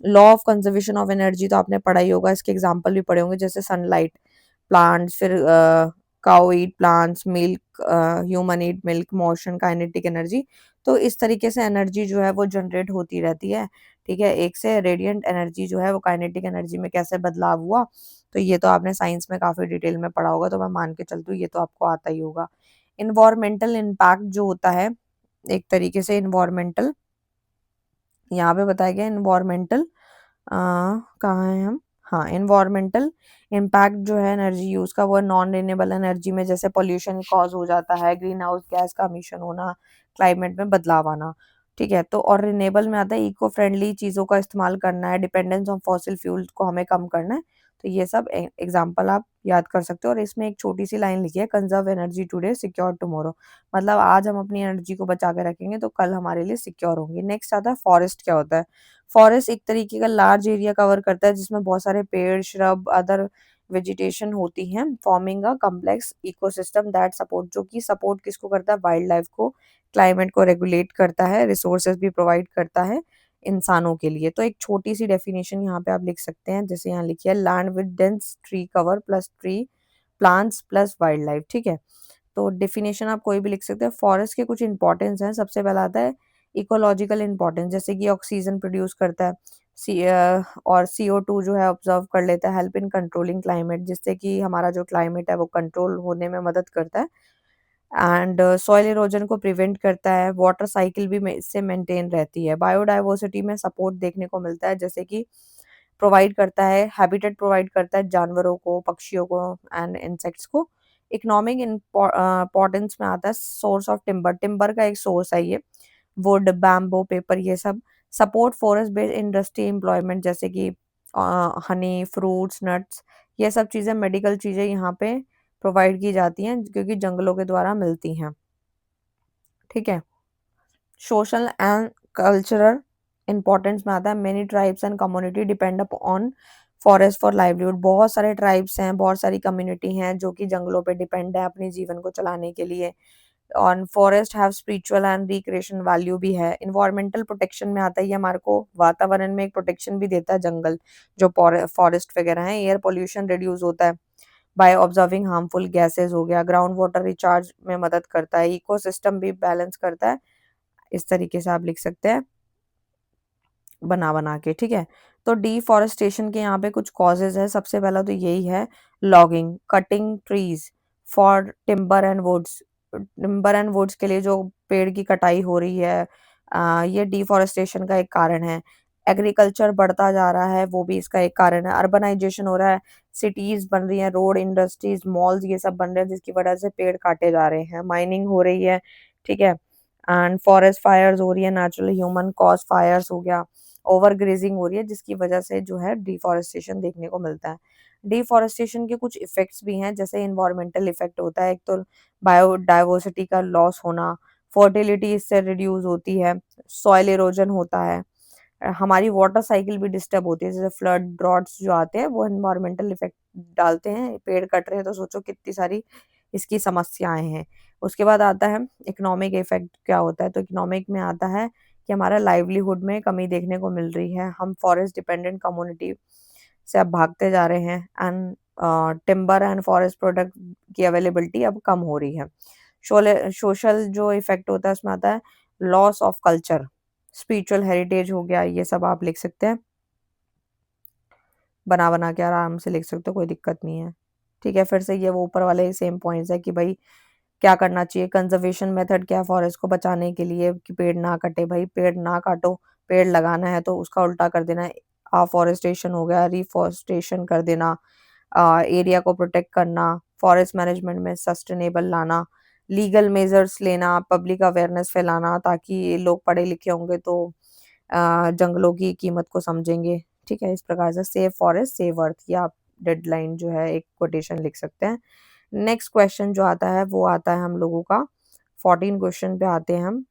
law of conservation of energy तो आपने पढ़ा ही होगा, इसके एग्जांपल भी पढ़े होंगे, जैसे सनलाइट, प्लांट्स, फिर cow eat plants, milk, human eat milk, motion, kinetic energy. तो इस तरीके से एनर्जी जो है वो जनरेट होती रहती है, ठीक है। एक से रेडिएंट एनर्जी जो है वो काइनेटिक एनर्जी में कैसे बदलाव हुआ, तो ये तो आपने साइंस में काफ़ी डिटेल में पढ़ा होगा, तो मैं मान के चलती हूँ ये तो आपको आता ही होगा। इन्वायरमेंटल इम्पैक्ट जो होता है, एक तरीके से इन्वायरमेंटल, यहाँ पे बताया गया इन्वायरमेंटल, कहाँ हैं हम? हाँ, एनवायरमेंटल इम्पैक्ट जो है एनर्जी यूज़ का, वो नॉन रिन्यूएबल एनर्जी में, जैसे पॉल्यूशन कॉज हो जाता है, ग्रीन हाउस गैस का एमिशन होना, क्लाइमेट में बदलाव आना, ठीक है। तो और रिन्यूएबल में आता है इको फ्रेंडली चीज़ों का इस्तेमाल करना है, डिपेंडेंस ऑन फॉसिल फ्यूल्स को हमें कम करना है। तो ये सब एग्जाम्पल आप याद कर सकते हो, और इसमें एक छोटी सी लाइन लिखी है, conserve energy today secure tomorrow, मतलब आज हम अपनी एनर्जी को बचा के रखेंगे तो कल हमारे लिए सिक्योर होंगी। नेक्स्ट आता है फॉरेस्ट क्या होता है? फॉरेस्ट एक तरीके का लार्ज एरिया कवर करता है जिसमें बहुत सारे पेड़, श्रब, अदर वेजिटेशन होती हैं, forming a complex ecosystem that support, जो कि सपोर्ट किसको करता है? वाइल्ड लाइफ को, क्लाइमेट को रेगुलेट करता है, रिसोर्सेज भी प्रोवाइड करता है इंसानों के लिए। तो एक छोटी सी डेफिनेशन यहाँ पे आप लिख सकते हैं, जैसे यहाँ लिखी है, land with dense tree cover plus tree plants plus wild life, ठीक है। तो डेफिनेशन आप कोई भी लिख सकते हैं। फॉरेस्ट के कुछ इंपॉर्टेंस हैं, सबसे पहला आता है इकोलॉजिकल इंपॉर्टेंस, जैसे कि ऑक्सीजन प्रोड्यूस करता है, और CO2 जो है ऑब्जर्व कर लेता है, हेल्प इन कंट्रोलिंग क्लाइमेट, जिससे कि हमारा जो क्लाइमेट है वो कंट्रोल होने में मदद करता है। एंड सॉइल इरोजन को प्रिवेंट करता है, वाटर साइकिल भी इससे मेंटेन रहती है, बायोडाइवर्सिटी में सपोर्ट देखने को मिलता है, जैसे कि प्रोवाइड करता है, हैबिटेट प्रोवाइड करता है जानवरों को, पक्षियों को एंड इंसेक्ट्स को। इकोनॉमिक इम्पोर्टेंस में आता है सोर्स ऑफ टिम्बर, टिम्बर का एक सोर्स है ये, वुड, बैम्बो, पेपर, ये सब। Support forest based industry employment, जैसे कि हनी, फ्रूट्स, नट्स, ये सब चीज़ें, मेडिकल चीज़ें यहाँ पे प्रोवाइड की जाती हैं क्योंकि जंगलों के द्वारा मिलती हैं, ठीक है। सोशल एंड कल्चरल इम्पोर्टेंस में आता है, many tribes and community depend on forest for livelihood, बहुत सारे ट्राइब्स हैं, बहुत सारी कम्युनिटी हैं जो कि जंगलों पे डिपेंड है अपने जीवन को चलाने के लिए। और forest have spiritual and recreation value भी है। इन्वायरमेंटल प्रोटेक्शन में आता है, ये हमारे को वातावरण में एक प्रोटेक्शन भी देता है जंगल, जो फॉरेस्ट वगैरह हैं। एयर पोल्यूशन रिड्यूस होता है बाय ऑब्जर्विंग हार्मफुल गैसेस हो गया, ग्राउंड वाटर रिचार्ज में मदद करता है, इकोसिस्टम भी बैलेंस करता है। इस तरीके से आप लिख सकते हैं बना के, ठीक है। तो डिफॉरेस्टेशन के यहाँ पे कुछ कॉजेज है, सबसे पहला तो यही है, logging, cutting trees for timber and woods, timber and woods के लिए जो पेड़ की कटाई हो रही है, ये डिफॉरेस्टेशन का एक कारण है। एग्रीकल्चर बढ़ता जा रहा है, वो भी इसका एक कारण है। अर्बनाइजेशन हो रहा है, सिटीज बन रही हैं, रोड, इंडस्ट्रीज, मॉल्स ये सब बन रहे हैं, जिसकी वजह से पेड़ काटे जा रहे हैं। माइनिंग हो रही है, ठीक है, एंड फॉरेस्ट फायर्स हो रही है, नेचुरल ह्यूमन कॉज फायर्स हो गया, ओवर ग्रेजिंग हो रही है, जिसकी वजह से जो है डिफॉरेस्टेशन देखने को मिलता है। डिफॉरेस्टेशन के कुछ इफेक्ट्स भी हैं, जैसे इन्वायरमेंटल इफेक्ट होता है, एक तो बायोडाइवर्सिटी का लॉस होना, फर्टिलिटी इससे रिड्यूस होती है, सॉइल इरोजन होता है, हमारी वाटर साइकिल भी डिस्टर्ब होती है, जैसे फ्लड ड्रॉट्स जो आते हैं वो एनवायरमेंटल इफेक्ट डालते हैं। पेड़ कट रहे हैं तो सोचो कितनी सारी इसकी समस्याएं हैं। उसके बाद आता है इकोनॉमिक इफेक्ट क्या होता है, तो इकोनॉमिक में आता है कि हमारा लाइवलीहुड में कमी देखने को मिल रही है, हम फॉरेस्ट डिपेंडेंट कम्युनिटी से अब भागते जा रहे हैं, and timber and forest product की अवेलेबिलिटी अब कम हो रही है। सोशल जो इफेक्ट होता है उसमें आता है loss of culture, spiritual heritage हो गया, ये सब आप लिख सकते हैं, बना बना के आराम से लिख सकते हो, कोई दिक्कत नहीं है। ठीक है, फिर से ये वो ऊपर वाले सेम पॉइंट्स है कि भाई क्या करना चाहिए, कंजर्वेशन मेथड क्या है फॉरेस्ट को बचाने के लिए कि पेड़ ना कटे, भाई पेड़ ना काटो, पेड़ लगाना है तो उसका उल्टा कर देना है, अफॉरेस्टेशन हो गया, रिफॉरेस्टेशन कर देना, एरिया को प्रोटेक्ट करना, फॉरेस्ट मैनेजमेंट में सस्टेनेबल लाना, लीगल मेजर्स लेना, पब्लिक अवेयरनेस फैलाना, ताकि लोग पढ़े लिखे होंगे तो जंगलों की कीमत को समझेंगे। ठीक है, इस प्रकार से सेव फॉरेस्ट सेव अर्थ, या आप डेडलाइन जो है एक कोटेशन लिख सकते हैं। नेक्स्ट क्वेश्चन जो आता है वो आता है हम लोगों का 14 क्वेश्चन पे आते हैं हम।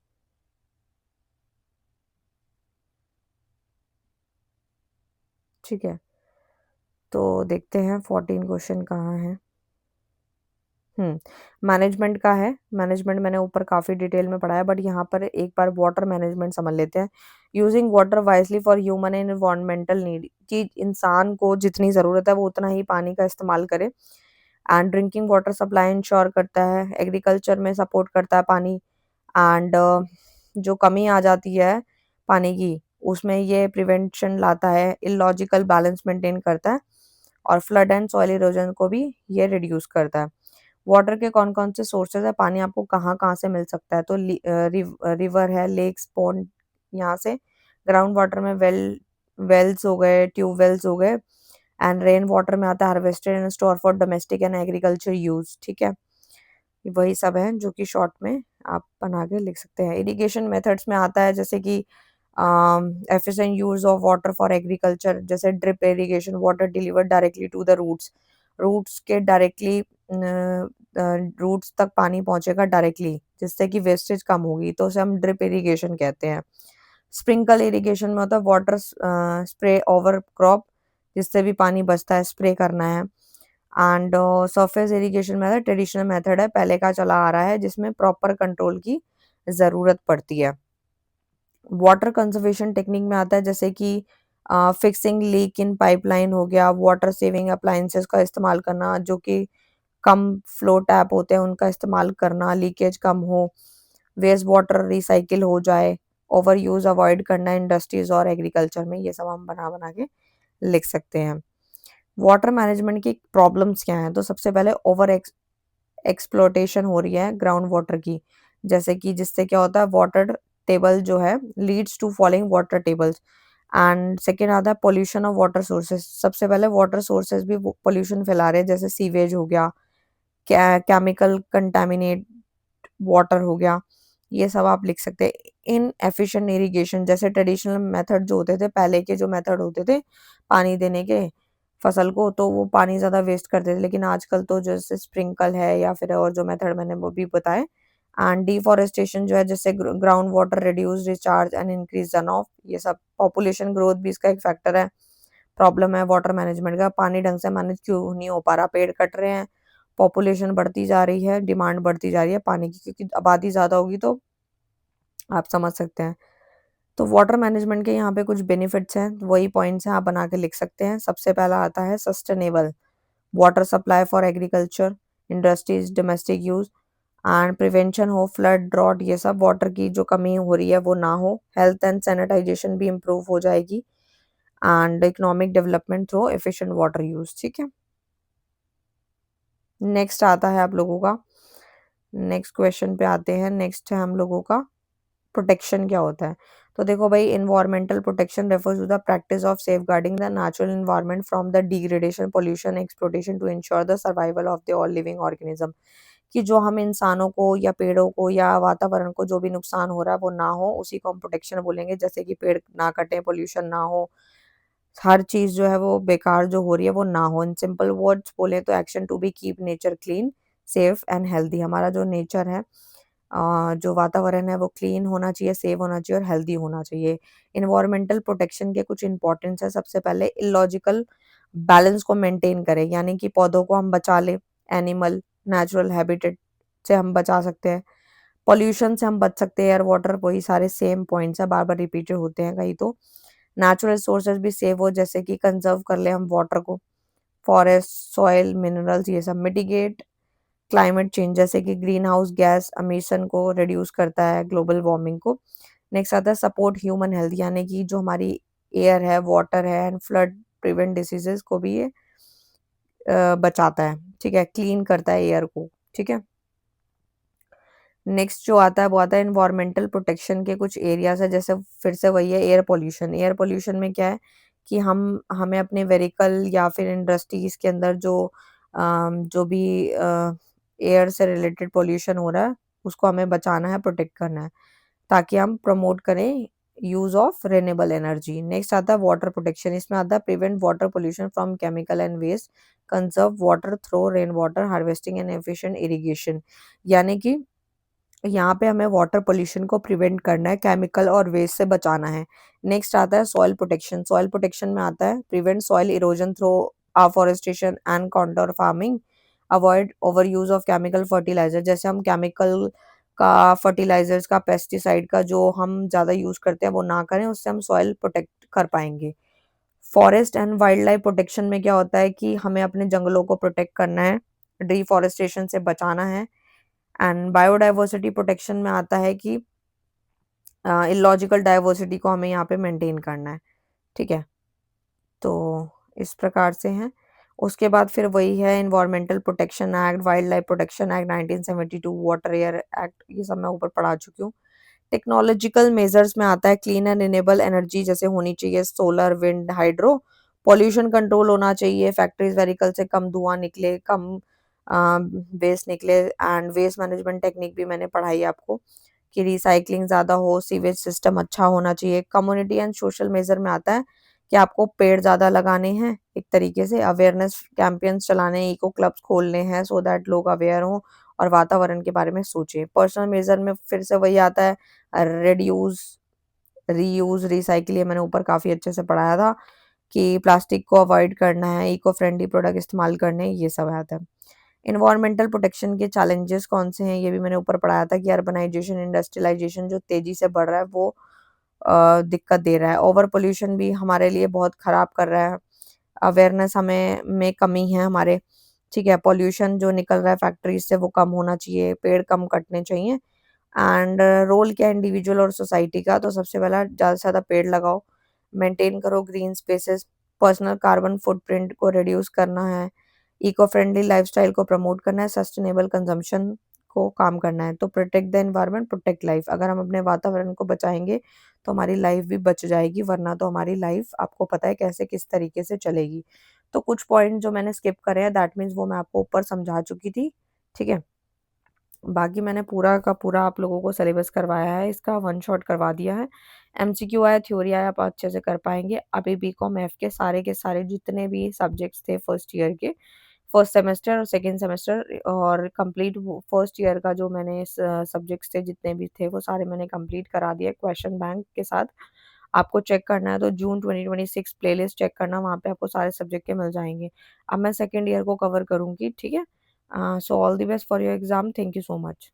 ठीक है, तो देखते हैं 14 क्वेश्चन कहाँ है। मैनेजमेंट का है। मैनेजमेंट मैंने ऊपर काफ़ी डिटेल में पढ़ा है, बट यहाँ पर एक बार वाटर मैनेजमेंट समझ लेते हैं। Using water wisely for human and environmental need, कि इंसान को जितनी ज़रूरत है वो उतना ही पानी का इस्तेमाल करे। And drinking water supply ensure करता है, एग्रीकल्चर में सपोर्ट करता है पानी। एंड जो कमी आ जाती है पानी की, उसमें ये प्रिवेंशन लाता है, इलॉजिकल बैलेंस मेंटेन करता है, और फ्लड एंड सॉइल इरोजन को भी ये रिड्यूस करता है। वाटर के कौन-कौन से सोर्सेज़ है, पानी आपको कहाँ-कहाँ से मिल सकता है, तो रिवर है, लेक्स, पॉन्ड, यहाँ से ग्राउंड वाटर में वेल्स हो गए, ट्यूबवेल्स हो गए, एंड रेन वाटर में आता है harvested and store for domestic and agriculture use. ठीक है, वही सब है जो कि शॉर्ट में आप बना के लिख सकते हैं। इरिगेशन मेथड्स में आता है जैसे कि efficient use of water for agriculture, जैसे drip irrigation, water delivered directly to the roots, roots के डायरेक्टली रूट्स तक पानी पहुंचेगा डायरेक्टली, जिससे कि वेस्टेज कम होगी, तो उसे हम ड्रिप इरिगेशन कहते हैं। स्प्रिंकल इरिगेशन में होता है वाटर स्प्रे ओवर क्रॉप, जिससे भी पानी बचता है स्प्रे करना है। And surface irrigation method traditional method है, पहले का चला आ रहा है, जिसमें प्रॉपर कंट्रोल की ज़रूरत पड़ती है। वाटर कंजर्वेशन टेक्निक में आता है जैसे कि फिक्सिंग लीक इन पाइपलाइन हो गया, वाटर सेविंग अप्लायंसेस का इस्तेमाल करना, जो कि कम फ्लो टैप होते हैं उनका इस्तेमाल करना, लीकेज कम हो, वेस्ट वाटर रिसाइकिल हो जाए, ओवर यूज़ अवॉइड करना इंडस्ट्रीज़ और एग्रीकल्चर में, ये सब हम बना-बना के लिख सकते हैं। वाटर मैनेजमेंट की प्रॉब्लम्स क्या हैं? तो सबसे पहले ओवर एक्सप्लॉइटेशन हो रही है ग्राउंड वाटर की, जैसे कि जिससे क्या होता है वाटर टेबल जो है leads to falling water tables. And second आता है पॉल्यूशन ऑफ वाटर सोर्सेज, सबसे पहले वाटर सोर्सेज भी पॉल्यूशन फैला रहे हैं, जैसे सीवेज हो गया, केमिकल कंटामिनेट वाटर हो गया, ये सब आप लिख सकते हैं। इनएफिशिएंट इरिगेशन, जैसे ट्रेडिशनल मेथड जो होते थे, पहले के जो मेथड होते थे पानी देने के फसल को, तो वो पानी ज़्यादा वेस्ट करते थे, लेकिन आजकल तो जैसे स्प्रिंकल है या फिर और जो मेथड मैंने वो भी बताए। एंड डिफॉरेस्टेशन जो है, जैसे ground water reduce recharge and increase run of, ये सब पॉपुलेशन ग्रोथ भी इसका एक फैक्टर है। प्रॉब्लम है वाटर मैनेजमेंट का, पानी ढंग से मैनेज क्यों नहीं हो पा रहा, पेड़ कट रहे हैं, पॉपुलेशन बढ़ती जा रही है, डिमांड बढ़ती जा रही है पानी की, क्योंकि आबादी ज़्यादा होगी, तो आप समझ सकते हैं। तो वाटर मैनेजमेंट के यहाँ पे कुछ बेनिफिट्स हैं, वही पॉइंट्स हैं, आप बना के लिख सकते हैं। सबसे पहला आता है sustainable water supply for agriculture, industries, domestic use, and prevention हो फ्लड ड्रॉट, ये सब वाटर की जो कमी हो रही है वो ना हो, हेल्थ एंड सैनिटाइजेशन भी इम्प्रूव हो जाएगी, and economic development through efficient water use. ठीक है, नेक्स्ट आता है आप लोगों का, नेक्स्ट क्वेश्चन पे आते हैं। नेक्स्ट है हम लोगों का प्रोटेक्शन क्या होता है। तो देखो भाई, environmental protection refers to the practice of safeguarding the natural environment from the degradation, pollution, exploitation to ensure the survival of the all living organism. कि जो हम इंसानों को या पेड़ों को या वातावरण को जो भी नुकसान हो रहा है वो ना हो, उसी को हम प्रोटेक्शन बोलेंगे। जैसे कि पेड़ ना कटें, पोल्यूशन ना हो, हर चीज़ जो है वो बेकार जो हो रही है वो ना हो। इन सिंपल वर्ड्स बोले तो action to be keep nature clean, safe and healthy. हमारा जो नेचर है, जो वातावरण है वो क्लीन होना चाहिए, सेफ होना चाहिए और हेल्दी होना चाहिए। इन्वायरमेंटल प्रोटेक्शन के कुछ इंपॉर्टेंस है। सबसे पहले इलॉजिकल बैलेंस को मेंटेन करें, यानी कि पौधों को हम बचा लें, एनिमल नेचुरल हैबिटेट से हम बचा सकते हैं, पॉल्यूशन से हम बच सकते हैं, एयर वाटर, वही सारे सेम पॉइंट्स हैं, बार बार रिपीटेड होते हैं कहीं तो। नेचुरल सोर्सेज भी सेव हो, जैसे कि कंजर्व कर ले हम वाटर को, फॉरेस्ट, सॉइल, मिनरल्स, ये सब। मिटिगेट क्लाइमेट चेंज, जैसे कि ग्रीन हाउस गैस एमिशन को रिड्यूस करता है, ग्लोबल वार्मिंग को। नेक्स्ट आता है सपोर्ट ह्यूमन हेल्थ, यानी कि जो हमारी एयर है, वाटर है एंड फ्लड प्रिवेंट डिसीजेस को भी ये बचाता है, ठीक है, क्लीन करता है एयर को, ठीक है। नेक्स्ट जो आता है वो आता है एनवायरमेंटल प्रोटेक्शन के कुछ एरियाज है, जैसे फिर से वही है एयर पोल्यूशन। एयर पोल्यूशन में क्या है कि हम हमें अपने व्हीकल या फिर इंडस्ट्रीज के अंदर जो भी एयर से रिलेटेड पोल्यूशन हो रहा है उसको हमें बचाना है, प्रोटेक्ट करना है, ताकि हम प्रमोट करें use of renewable energy. Next आता है वाटर प्रोटेक्शन। इसमें आता है prevent water pollution from chemical and waste, conserve water through rain water harvesting and efficient irrigation. यानी कि यहाँ पे हमें वाटर पोल्यूशन को प्रिवेंट करना है, केमिकल और वेस्ट से बचाना है। नेक्स्ट आता है सॉइल प्रोटेक्शन। सॉइल प्रोटेक्शन में आता है prevent soil erosion through afforestation and contour farming, avoid over use of chemical fertiliser. जैसे हम केमिकल का, फर्टिलाइजर्स का, पेस्टिसाइड का जो हम ज़्यादा यूज़ करते हैं वो ना करें, उससे हम सॉइल प्रोटेक्ट कर पाएंगे। Forest and wild life protection में क्या होता है कि हमें अपने जंगलों को प्रोटेक्ट करना है, डिफॉरेस्टेशन से बचाना है। एंड बायोडाइवर्सिटी प्रोटेक्शन में आता है कि इलॉजिकल डाइवर्सिटी को हमें यहाँ पे मेंटेन करना है, ठीक है। तो इस प्रकार से हैं। उसके बाद फिर वही है environmental protection act, wild life protection act 1972, water air act, ये सब मैं ऊपर पढ़ा चुकी हूँ। टेक्नोलॉजिकल मेजर्स में आता है क्लीन एंड रिन्यूएबल एनर्जी जैसे होनी चाहिए, solar, wind, hydro. Pollution control होना चाहिए, फैक्ट्रीज व्हीकल से कम धुआं निकले, कम वेस्ट निकले। एंड वेस्ट मैनेजमेंट टेक्निक भी मैंने पढ़ाई आपको, कि रिसाइकलिंग ज़्यादा हो, सीवेज सिस्टम अच्छा होना चाहिए। कम्युनिटी एंड सोशल मेजर में आता है कि आपको पेड़ ज़्यादा लगाने हैं, एक तरीके से अवेयरनेस कैंपेन्स चलाने, इको क्लब्स खोलने हैं, सो दैट लोग अवेयर हों और वातावरण के बारे में सोचें। पर्सनल मेजर में फिर से वही आता है, रिड्यूस, रीयूज, रिसाइकिल, ये मैंने ऊपर काफ़ी अच्छे से पढ़ाया था कि प्लास्टिक को अवॉइड करना है, इको फ्रेंडली प्रोडक्ट इस्तेमाल करने हैं, ये सब आता है। एनवायरमेंटल प्रोटेक्शन के चैलेंजेस कौन से हैं, ये भी मैंने ऊपर पढ़ाया था कि अर्बनाइजेशन, इंडस्ट्रियलाइजेशन जो तेज़ी से बढ़ रहा है वो दिक्कत दे रहा है। ओवर पोल्यूशन भी हमारे लिए बहुत ख़राब कर रहा है। अवेयरनेस हमें में कमी है हमारे, ठीक है। पॉल्यूशन जो निकल रहा है फैक्ट्रीज से वो कम होना चाहिए, पेड़ कम कटने चाहिए। एंड रोल क्या है इंडिविजुअल और सोसाइटी का, तो सबसे पहला ज़्यादा से ज़्यादा पेड़ लगाओ, मेंटेन करो green spaces, personal carbon footprint को रिड्यूस करना है, इको फ्रेंडली लाइफस्टाइल को प्रमोट करना है, सस्टेनेबल कंजम्पशन को काम करना है। तो protect the environment, protect life. अगर हम अपने वातावरण को बचाएंगे तो हमारी लाइफ भी बच जाएगी, वरना तो हमारी लाइफ आपको पता है कैसे किस तरीके से चलेगी। तो कुछ पॉइंट जो मैंने स्किप करे हैं, दैट मीन्स वो मैं आपको ऊपर समझा चुकी थी, ठीक है। बाकी मैंने पूरा का पूरा आप लोगों को सिलेबस करवाया है, इसका वन शॉट करवा दिया है। एमसीक्यू आया, थ्योरी आया, आप अच्छे से कर पाएंगे। अभी बीकॉम एफ के सारे जितने भी सब्जेक्ट्स थे फर्स्ट ईयर के, फर्स्ट सेमेस्टर और सेकंड सेमेस्टर और कंप्लीट फर्स्ट ईयर का जो मैंने सब्जेक्ट्स थे जितने भी थे वो सारे मैंने कंप्लीट करा दिया क्वेश्चन बैंक के साथ। आपको चेक करना है तो जून 2026 प्लेलिस्ट चेक करना, वहाँ पे आपको सारे सब्जेक्ट के मिल जाएंगे। अब मैं सेकंड ईयर को कवर करूँगी, ठीक है। So all the best for your exam, thank you so much.